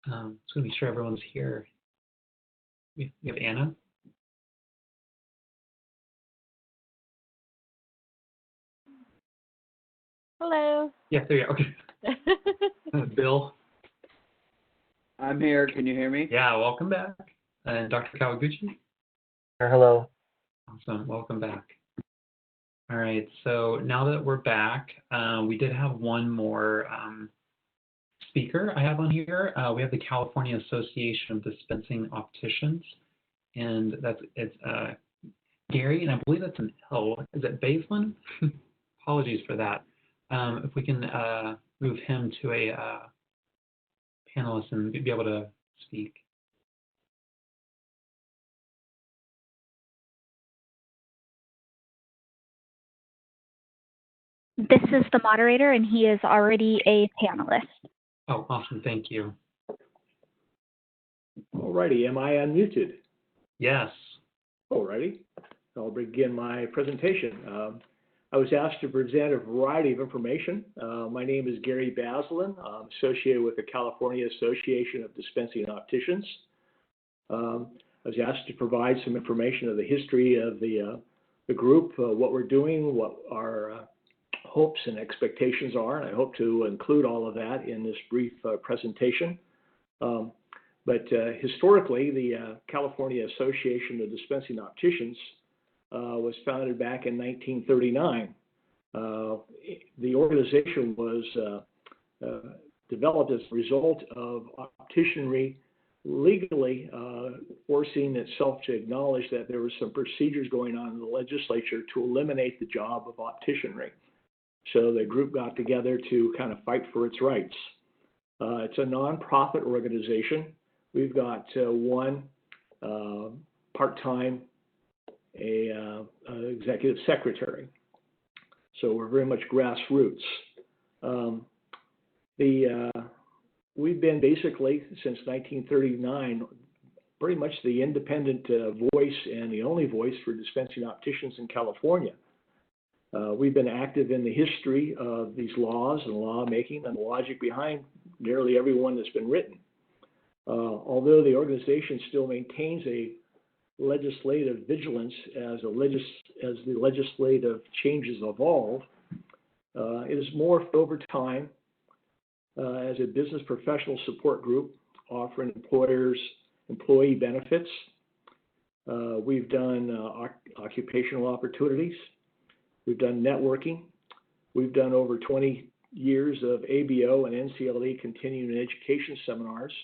Just going to be sure everyone's here. We have Anna. Hello. Yeah, there you go. Okay. Bill. I'm here. Can you hear me? Yeah, welcome back. And Dr. Kawaguchi. Hello. Awesome. Welcome back. All right. So now that we're back, we did have one more speaker I have on here. We have the California Association of Dispensing Opticians, and it's Gary, and I believe that's an L. Is it Baseman? Apologies for that. If we can move him to a panelist and be able to speak. This is the moderator, and he is already a panelist. Oh, awesome. Thank you. All righty. Am I unmuted? Yes. All righty. I'll begin my presentation. I was asked to present a variety of information. My name is Gary Baslin. I'm associated with the California Association of Dispensing Opticians. I was asked to provide some information of the history of the group, what we're doing, what our hopes and expectations are, and I hope to include all of that in this brief presentation. But historically, the California Association of Dispensing Opticians was founded back in 1939. The organization was developed as a result of opticianry legally forcing itself to acknowledge that there were some procedures going on in the legislature to eliminate the job of opticianry. So the group got together to kind of fight for its rights. It's a nonprofit organization. We've got one part-time executive secretary. So we're very much grassroots. We've been basically, since 1939, pretty much the independent voice and the only voice for dispensing opticians in California. We've been active in the history of these laws and lawmaking and the logic behind nearly every one that's been written. Although the organization still maintains a legislative vigilance as the legislative changes evolve, it has morphed over time as a business professional support group offering employers employee benefits. We've done occupational opportunities. We've done networking. We've done over 20 years of ABO and NCLE continuing education seminars,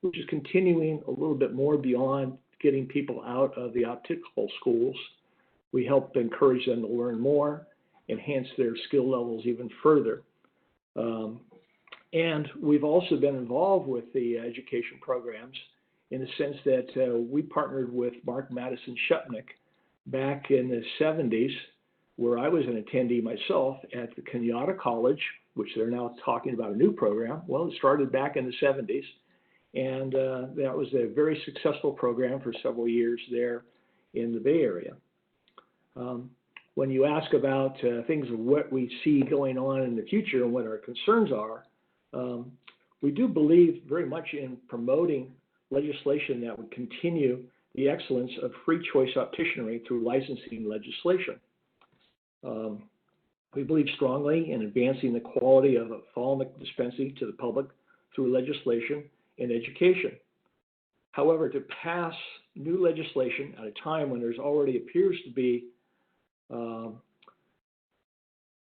which is continuing a little bit more beyond getting people out of the optical schools. We help encourage them to learn more, enhance their skill levels even further. And we've also been involved with the education programs in the sense that we partnered with Mark Madison Shupnick back in the 70s, where I was an attendee myself at the Kenyatta College, which they're now talking about a new program. Well, it started back in the 70s, and that was a very successful program for several years there in the Bay Area. When you ask about things of what we see going on in the future and what our concerns are, we do believe very much in promoting legislation that would continue the excellence of free choice opticianry through licensing legislation. We believe strongly in advancing the quality of ophthalmic dispensing to the public through legislation and education. However, to pass new legislation at a time when there's already appears to be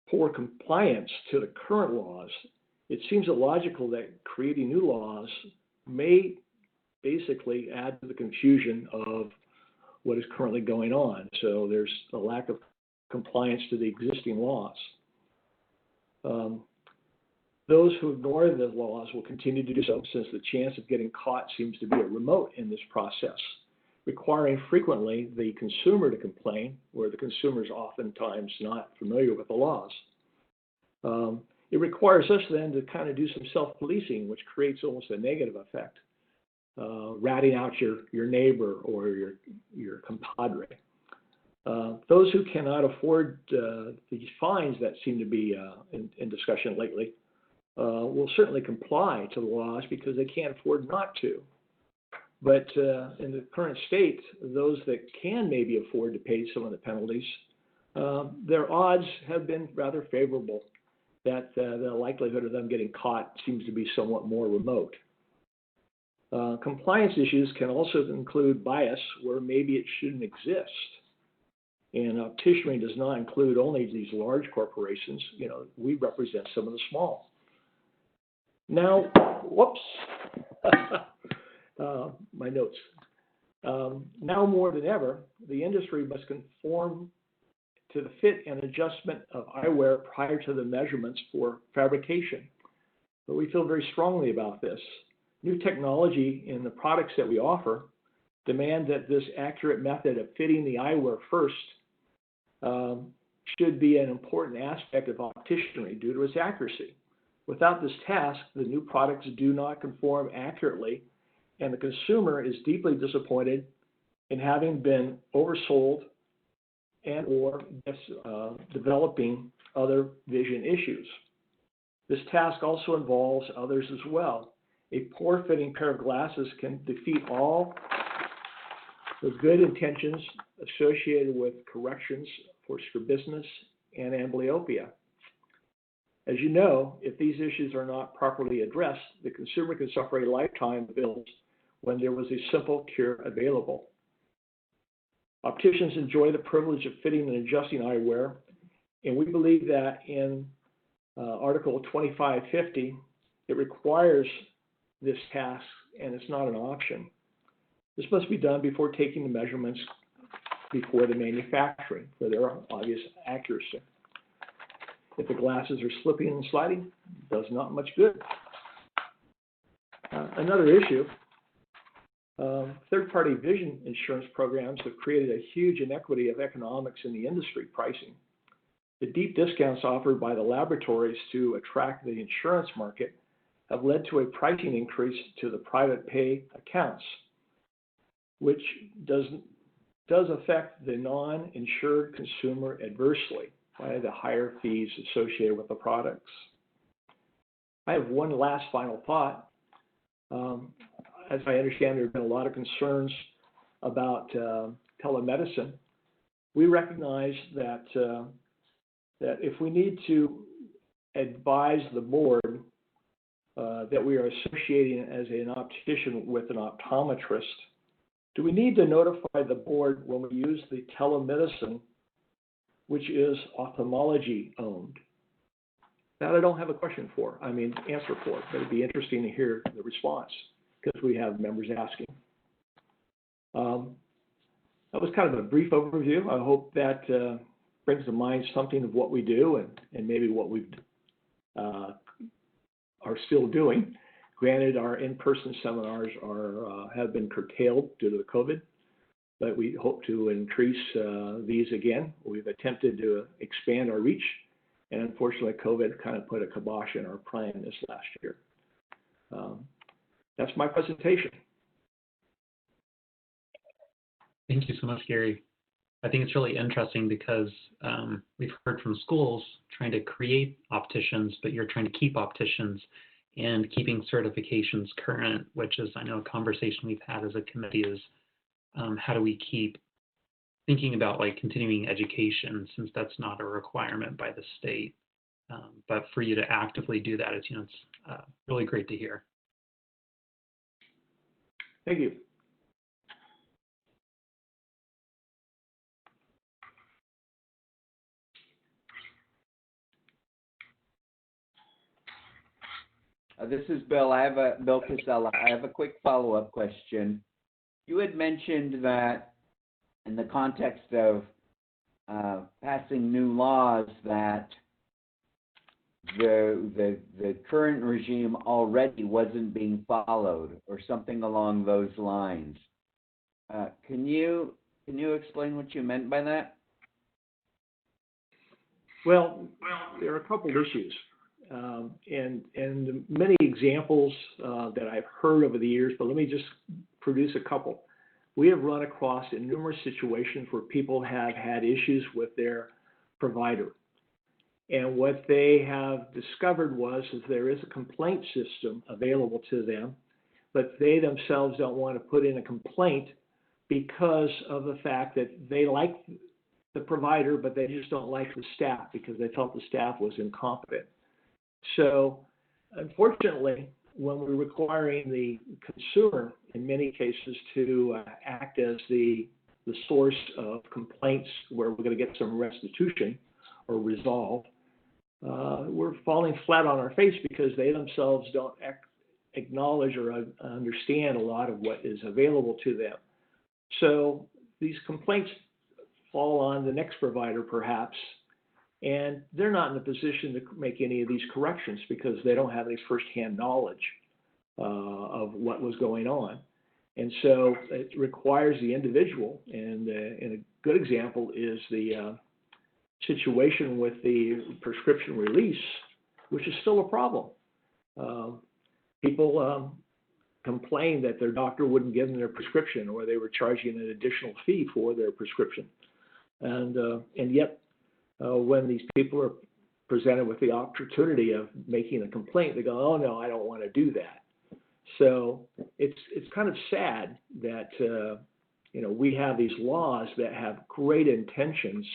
poor compliance to the current laws, it seems illogical that creating new laws may basically add to the confusion of what is currently going on. So there's a lack of compliance to the existing laws. Those who ignore the laws will continue to do so, since the chance of getting caught seems to be remote in this process, requiring frequently the consumer to complain, where the consumer is oftentimes not familiar with the laws. It requires us then to kind of do some self-policing, which creates almost a negative effect, ratting out your neighbor or your compadre. Those who cannot afford these fines that seem to be in discussion lately will certainly comply to the laws because they can't afford not to. But in the current state, those that can maybe afford to pay some of the penalties, their odds have been rather favorable, that the likelihood of them getting caught seems to be somewhat more remote. Compliance issues can also include bias where maybe it shouldn't exist. And opticianry does not include only these large corporations. You know, we represent some of the small. Now, whoops, my notes. Now more than ever, the industry must conform to the fit and adjustment of eyewear prior to the measurements for fabrication. But we feel very strongly about this. New technology in the products that we offer demand that this accurate method of fitting the eyewear first should be an important aspect of opticianry due to its accuracy. Without this task, the new products do not conform accurately, and the consumer is deeply disappointed in having been oversold and or developing other vision issues. This task also involves others as well. A poor fitting pair of glasses can defeat all the good intentions associated with corrections for strabismus and amblyopia. As you know, if these issues are not properly addressed, the consumer can suffer a lifetime of ills when there was a simple cure available. Opticians enjoy the privilege of fitting and adjusting eyewear, and we believe that in Article 2550, it requires this task and it's not an option. This must be done before taking the measurements before the manufacturing for their obvious accuracy. If the glasses are slipping and sliding, it does not much good. Another issue, third-party vision insurance programs have created a huge inequity of economics in the industry pricing. The deep discounts offered by the laboratories to attract the insurance market have led to a pricing increase to the private pay accounts, which does affect the non-insured consumer adversely by the higher fees associated with the products. I have one last final thought. As I understand, there have been a lot of concerns about telemedicine. We recognize that if we need to advise the board that we are associating as an optician with an optometrist, do we need to notify the board when we use the telemedicine, which is ophthalmology owned? That I don't have a question for, answer for, but it'd be interesting to hear the response because we have members asking. That was kind of a brief overview. I hope that brings to mind something of what we do and maybe what we are still doing. Granted, our in-person seminars have been curtailed due to the COVID, but we hope to increase these again. We've attempted to expand our reach, and unfortunately, COVID kind of put a kibosh in our plan this last year. That's my presentation. Thank you so much, Gary. I think it's really interesting because we've heard from schools trying to create opticians, but you're trying to keep opticians and keeping certifications current, which is, I know, a conversation we've had as a committee is how do we keep thinking about like continuing education since that's not a requirement by the state. But for you to actively do that, it's really great to hear. Thank you. This is Bill. Bill Casella. I have a quick follow-up question. You had mentioned that in the context of passing new laws that the current regime already wasn't being followed or something along those lines. Can you explain what you meant by that? Well, there are a couple issues. And many examples that I've heard over the years, but let me just produce a couple. We have run across in numerous situations where people have had issues with their provider. And what they have discovered was that there is a complaint system available to them, but they themselves don't want to put in a complaint because of the fact that they like the provider, but they just don't like the staff because they felt the staff was incompetent. So unfortunately, when we're requiring the consumer, in many cases, to act as the source of complaints where we're going to get some restitution or resolve, we're falling flat on our face because they themselves don't acknowledge or understand a lot of what is available to them. So these complaints fall on the next provider perhaps, and they're not in a position to make any of these corrections because they don't have any firsthand knowledge of what was going on. And so it requires the individual, and a good example is the situation with the prescription release, which is still a problem. People complained that their doctor wouldn't give them their prescription, or they were charging an additional fee for their prescription. And yet, when these people are presented with the opportunity of making a complaint, they go, "Oh no, I don't want to do that." So it's kind of sad that we have these laws that have great intentions,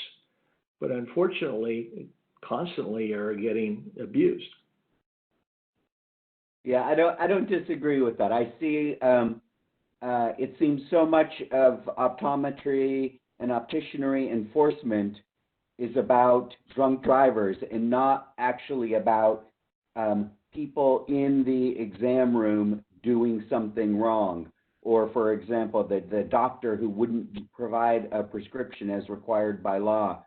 but unfortunately, constantly are getting abused. Yeah, I don't disagree with that. I see it seems so much of optometry and opticianry enforcement is about drunk drivers and not actually about people in the exam room doing something wrong. Or, for example, the doctor who wouldn't provide a prescription as required by law.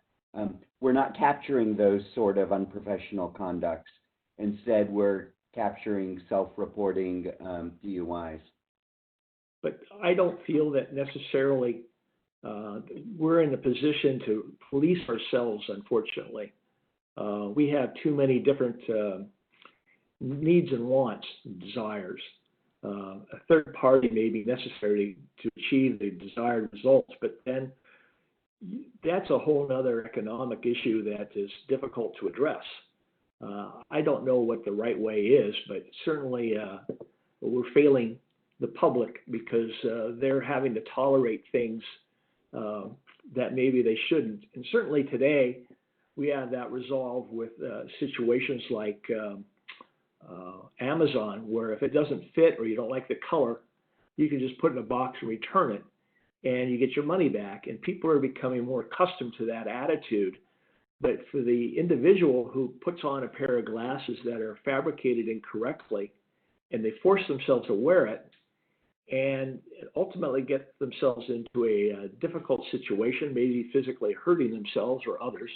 We're not capturing those sort of unprofessional conducts. Instead, we're capturing self-reporting DUIs. But I don't feel that necessarily we're in a position to police ourselves, unfortunately. We have too many different needs and wants and desires. A third party may be necessary to achieve the desired results, but then that's a whole other economic issue that is difficult to address. I don't know what the right way is, but certainly we're failing the public because they're having to tolerate things that maybe they shouldn't. And certainly today, we have that resolved with situations like Amazon, where if it doesn't fit or you don't like the color, you can just put it in a box and return it, and you get your money back. And people are becoming more accustomed to that attitude. But for the individual who puts on a pair of glasses that are fabricated incorrectly, and they force themselves to wear it, and ultimately get themselves into a difficult situation, maybe physically hurting themselves or others,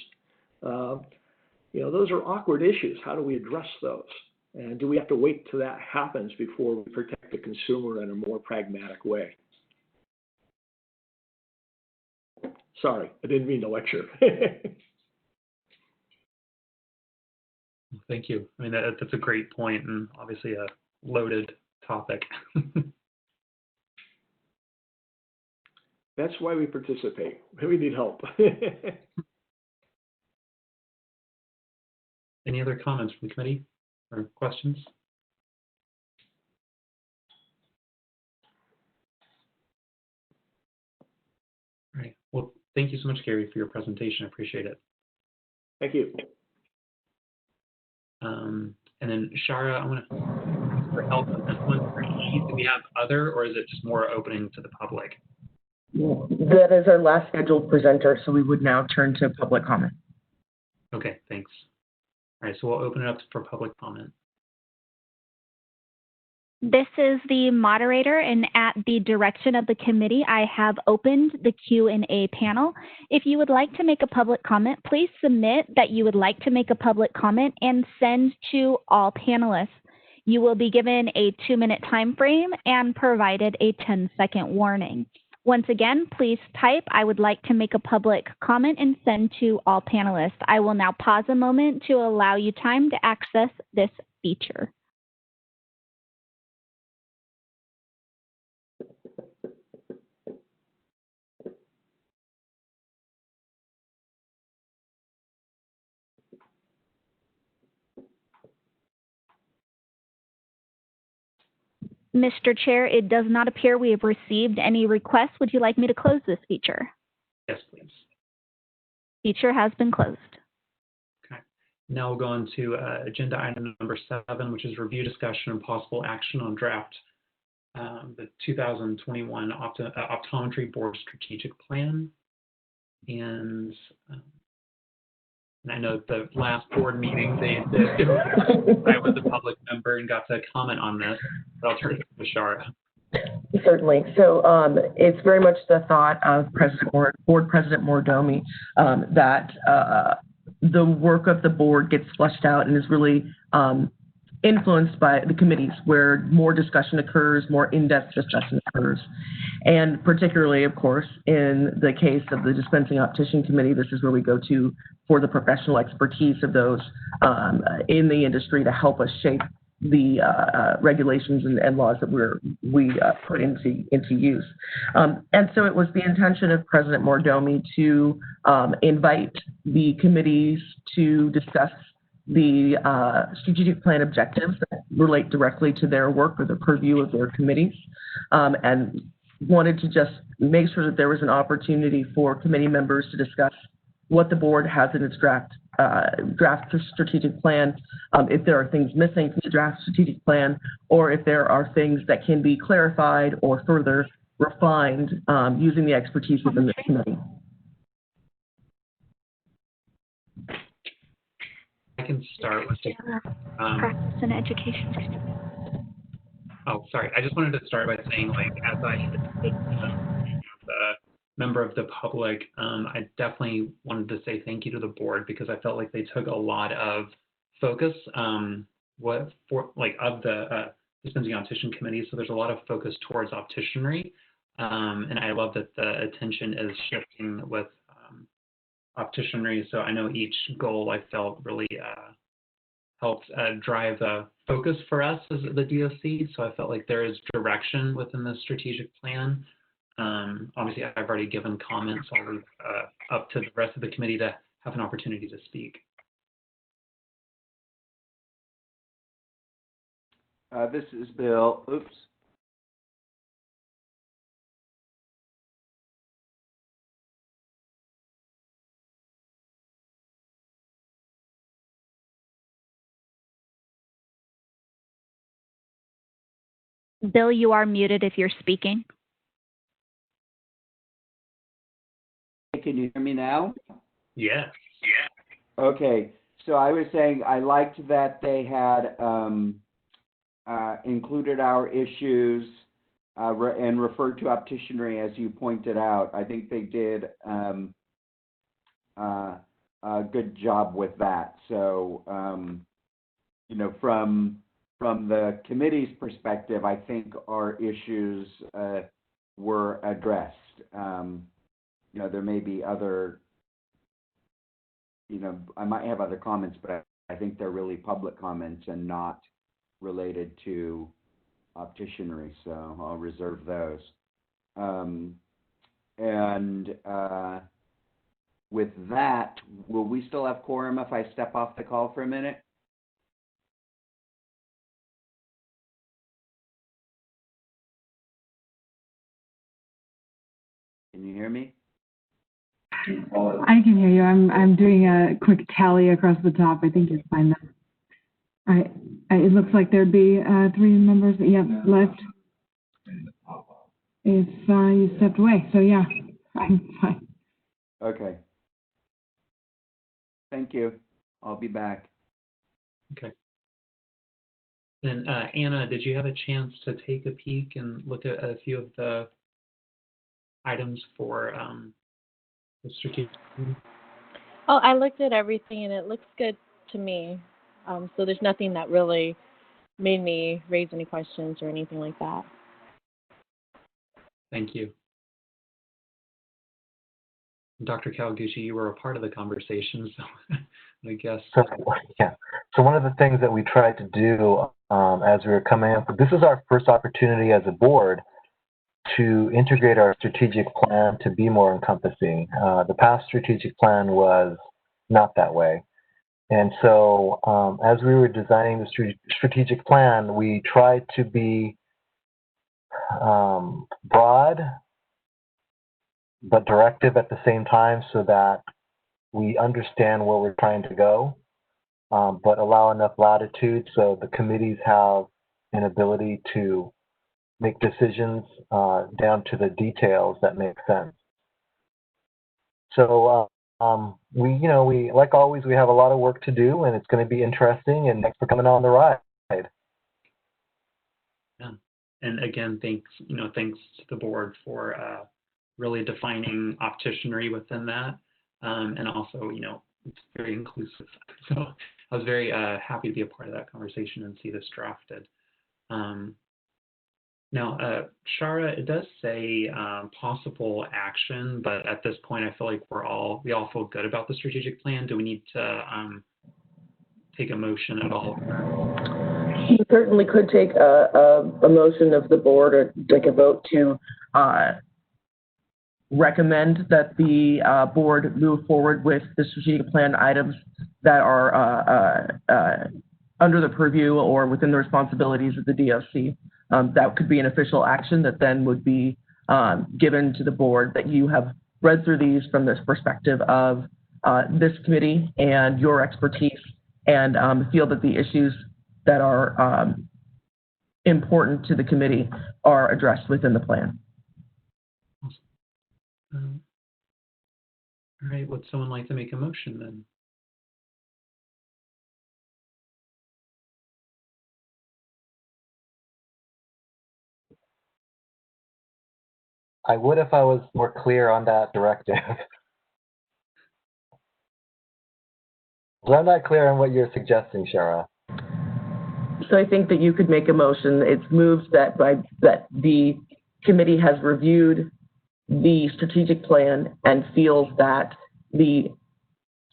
those are awkward issues. How do we address those? And do we have to wait till that happens before we protect the consumer in a more pragmatic way? Sorry, I didn't mean to lecture. Thank you. I mean, that's a great point and obviously a loaded topic. That's why we participate. We need help. Any other comments from the committee or questions? All right. Well, thank you so much, Gary, for your presentation. I appreciate it. Thank you. And then Shara, I want to ask for help on this one. For E, do we have other, or is it just more opening to the public? That is our last scheduled presenter, so we would now turn to public comment. Okay, thanks. All right, so we'll open it up for public comment. This is the moderator, and at the direction of the committee, I have opened the Q&A panel. If you would like to make a public comment, please submit that you would like to make a public comment and send to all panelists. You will be given a 2-minute time frame and provided a 10-second warning. Once again, please type, "I would like to make a public comment," and send to all panelists. I will now pause a moment to allow you time to access this feature. Mr. Chair, it does not appear we have received any requests. Would you like me to close this feature? Yes, please. Feature has been closed. Okay. Now we'll go on to agenda item number 7, which is review, discussion, and possible action on draft the 2021 Optometry Board Strategic Plan. And I know at the last board meeting, I was a public member and got to comment on this, but I'll turn it to Bashara. Certainly. So it's very much the thought of Board President Mordomi that the work of the board gets fleshed out and is really influenced by the committees where more discussion occurs, more in-depth discussion occurs. And particularly, of course, in the case of the Dispensing Optician Committee, this is where we go to for the professional expertise of those in the industry to help us shape the regulations and laws that we put into use. And so it was the intention of President Mordomi to invite the committees to discuss the strategic plan objectives that relate directly to their work or the purview of their committees, and wanted to just make sure that there was an opportunity for committee members to discuss what the board has in its draft strategic plan, if there are things missing from the draft strategic plan, or if there are things that can be clarified or further refined using the expertise within the committee. I can start with the practice and education. Oh, sorry. I just wanted to start by saying, like, as a member of the public, I definitely wanted to say thank you to the board because I felt like they took a lot of focus of the Dispensing Optician Committee. So there's a lot of focus towards opticianry, and I love that the attention is shifting with opticianry. So I know each goal I felt really helped drive a focus for us as the DOC. So I felt like there is direction within the strategic plan. Obviously, I've already given comments. I'll leave up to the rest of the committee to have an opportunity to speak. This is Bill. Oops. Bill, you are muted if you're speaking. Can you hear me now? Yes. Yeah. Okay. So I was saying I liked that they had included our issues and referred to opticianry as you pointed out. I think they did a good job with that. So, you know, from the committee's perspective, I think our issues were addressed. You know, there may be other, you know, I might have other comments, but I think they're really public comments and not related to opticianry, so I'll reserve those. With that, will we still have quorum if I step off the call for a minute? Can you hear me? I can hear you. I'm doing a quick tally across the top. I think you're fine now. All right. It looks like there'd be 3 members. Yep, left. If you stepped away, so yeah, I'm fine. Okay. Thank you. I'll be back. Okay. Then Anna, did you have a chance to take a peek and look at a few of the items for the strategic? Oh, I looked at everything and it looks good to me. So there's nothing that really made me raise any questions or anything like that. Thank you. Dr. Kawaguchi, you were a part of the conversation, so I guess. Yeah. So one of the things that we tried to do as we were coming up, this is our first opportunity as a board to integrate our strategic plan to be more encompassing. The past strategic plan was not that way. And so as we were designing the strategic plan, we tried to be broad but directive at the same time so that we understand where we're trying to go, but allow enough latitude so the committees have an ability to make decisions down to the details that make sense. So we like always, we have a lot of work to do, and it's going to be interesting. And thanks for coming on the ride. Yeah, and again, thanks to the board for really defining opticianry within that, and also it's very inclusive. So I was very happy to be a part of that conversation and see this drafted. Now, Shara, it does say possible action, but at this point, I feel like we all feel good about the strategic plan. Do we need to take a motion at all? You certainly could take a motion of the board or take a vote to recommend that the board move forward with the strategic plan items that are under the purview or within the responsibilities of the DOC. That could be an official action that then would be given to the board, that you have read through these from this perspective of this committee and your expertise, and feel that the issues that are important to the committee are addressed within the plan. All right, would someone like to make a motion then? I would if I was more clear on that directive. So I'm not clear on what you're suggesting, Shara. So I think that you could make a motion. It's moved that that the committee has reviewed the strategic plan and feels that the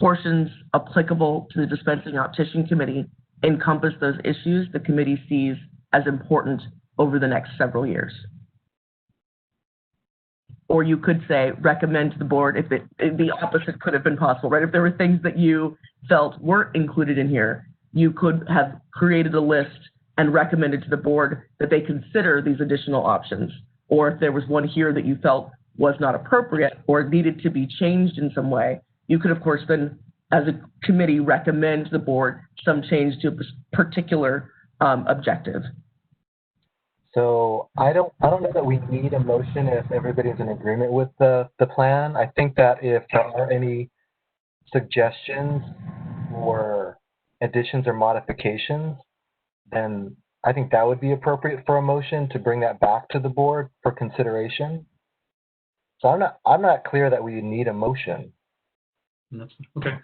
portions applicable to the Dispensing Optician Committee encompass those issues the committee sees as important over the next several years. Or you could say recommend to the board, if the opposite could have been possible, right? If there were things that you felt weren't included in here, you could have created a list and recommended to the board that they consider these additional options. Or if there was one here that you felt was not appropriate or needed to be changed in some way, you could, of course, then, as a committee, recommend to the board some change to a particular objective. So I don't know that we need a motion if everybody's in agreement with the plan. I think that if there are any suggestions or additions or modifications, then I think that would be appropriate for a motion to bring that back to the board for consideration. So I'm not clear that we need a motion. Okay.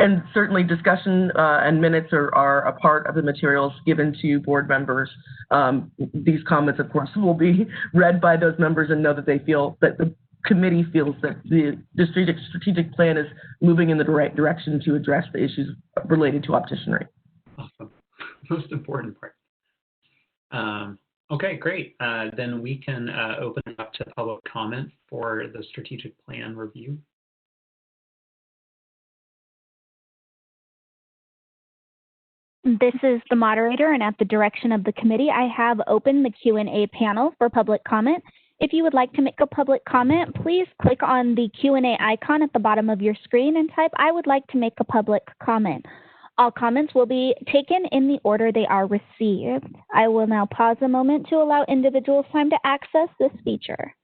And certainly discussion and minutes are a part of the materials given to board members. These comments, of course, will be read by those members and know that they feel that the committee feels that the strategic plan is moving in the right direction to address the issues related to opticianry. Awesome. Most important part. Okay, great. Then we can open it up to public comment for the strategic plan review. This is the moderator, and at the direction of the committee, I have opened the Q&A panel for public comment. If you would like to make a public comment, please click on the Q&A icon at the bottom of your screen and type, "I would like to make a public comment." All comments will be taken in the order they are received. I will now pause a moment to allow individuals time to access this feature.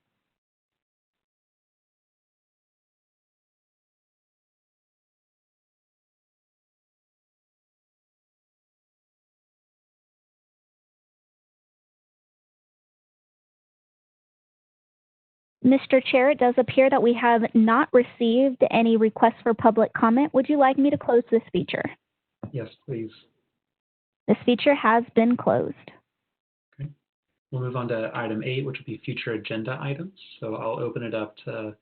Mr. Chair, it does appear that we have not received any requests for public comment. Would you like me to close this feature? Yes, please. This feature has been closed. Okay. We'll move on to item 8, which will be future agenda items. So I'll open it up to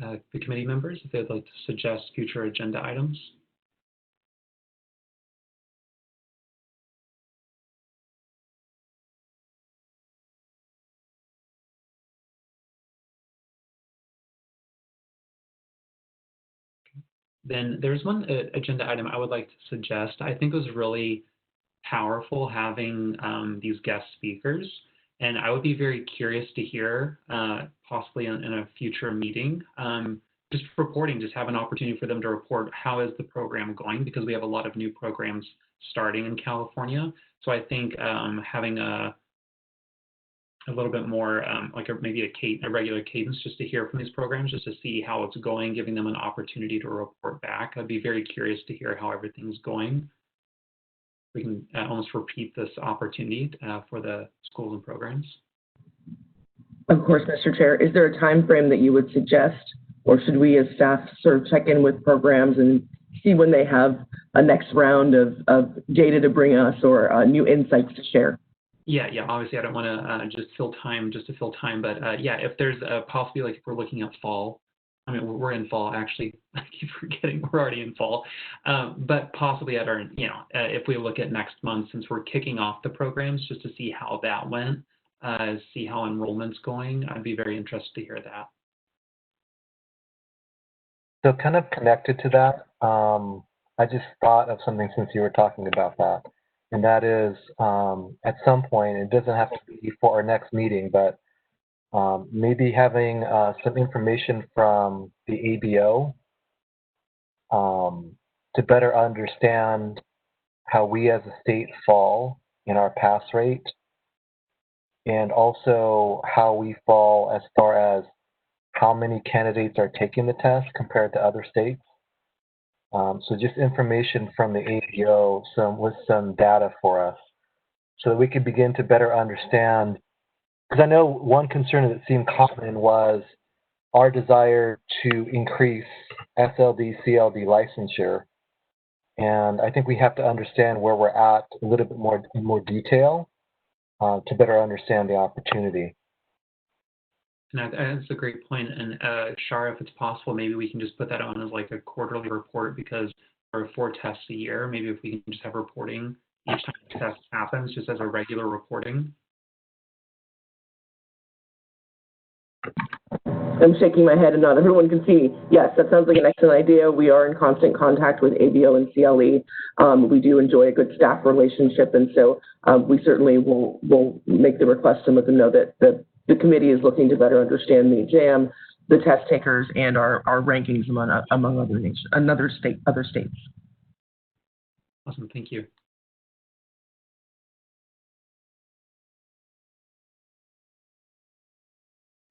the committee members if they'd like to suggest future agenda items. Then there's one agenda item I would like to suggest. I think it was really powerful having these guest speakers. And I would be very curious to hear, possibly in a future meeting, just reporting, just have an opportunity for them to report how is the program going, because we have a lot of new programs starting in California. So I think having a little bit more like maybe a regular cadence just to hear from these programs, just to see how it's going, giving them an opportunity to report back. I'd be very curious to hear how everything's going. We can almost repeat this opportunity for the schools and programs. Of course, Mr. Chair. Is there a time frame that you would suggest, or should we as staff sort of check in with programs and see when they have a next round of data to bring us or new insights to share? Yeah. Obviously, I don't want to just to fill time, but yeah, if there's a possibility, like if we're looking at fall, I mean, we're in fall, actually. I keep forgetting we're already in fall. But possibly at our, if we look at next month, since we're kicking off the programs, just to see how that went, see how enrollment's going, I'd be very interested to hear that. So kind of connected to that, I just thought of something since you were talking about that. And that is, at some point, it doesn't have to be for our next meeting, but maybe having some information from the ABO to better understand how we as a state fall in our pass rate, and also how we fall as far as how many candidates are taking the test compared to other states. So just information from the ABO with some data for us so that we can begin to better understand. Because I know one concern that seemed common was our desire to increase SLD, CLD licensure. And I think we have to understand where we're at a little bit more in more detail to better understand the opportunity. And that's a great point. And Shara, if it's possible, maybe we can just put that on as like a quarterly report, because there are 4 tests a year. Maybe if we can just have reporting each time the test happens, just as a regular reporting. I'm shaking my head and not everyone can see. Yes, that sounds like an excellent idea. We are in constant contact with ABO and CLE. We do enjoy a good staff relationship, and so we certainly will make the request and let them know that the committee is looking to better understand the exam, the test takers, and our rankings among other states. Awesome, thank you.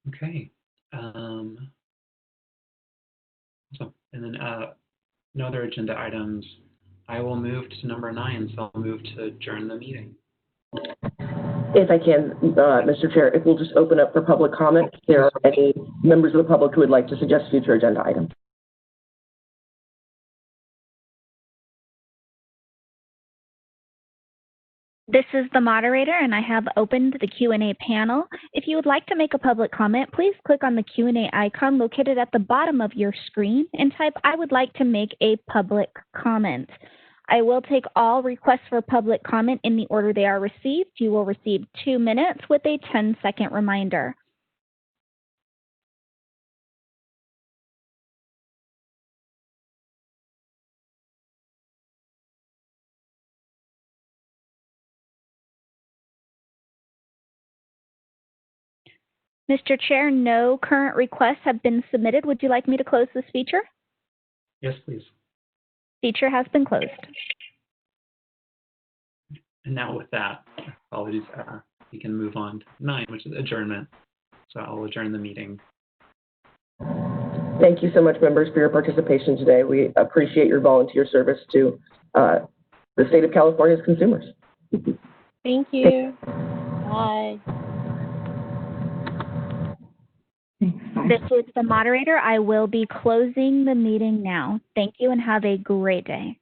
Okay. So, and then no other agenda items. I will move to number 9, so I'll move to adjourn the meeting. If I can, Mr. Chair, if we'll just open up for public comment, if there are any members of the public who would like to suggest future agenda items. This is the moderator, and I have opened the Q&A panel. If you would like to make a public comment, please click on the Q&A icon located at the bottom of your screen and type, "I would like to make a public comment." I will take all requests for public comment in the order they are received. You will receive 2 minutes with a 10-second reminder. Mr. Chair, no current requests have been submitted. Would you like me to close this feature? Yes, please. Feature has been closed. And now with that, apologies, we can move on to 9, which is adjournment. So I'll adjourn the meeting. Thank you so much, members, for your participation today. We appreciate your volunteer service to the state of California's consumers. Thank you. Bye. This is the moderator. I will be closing the meeting now. Thank you and have a great day.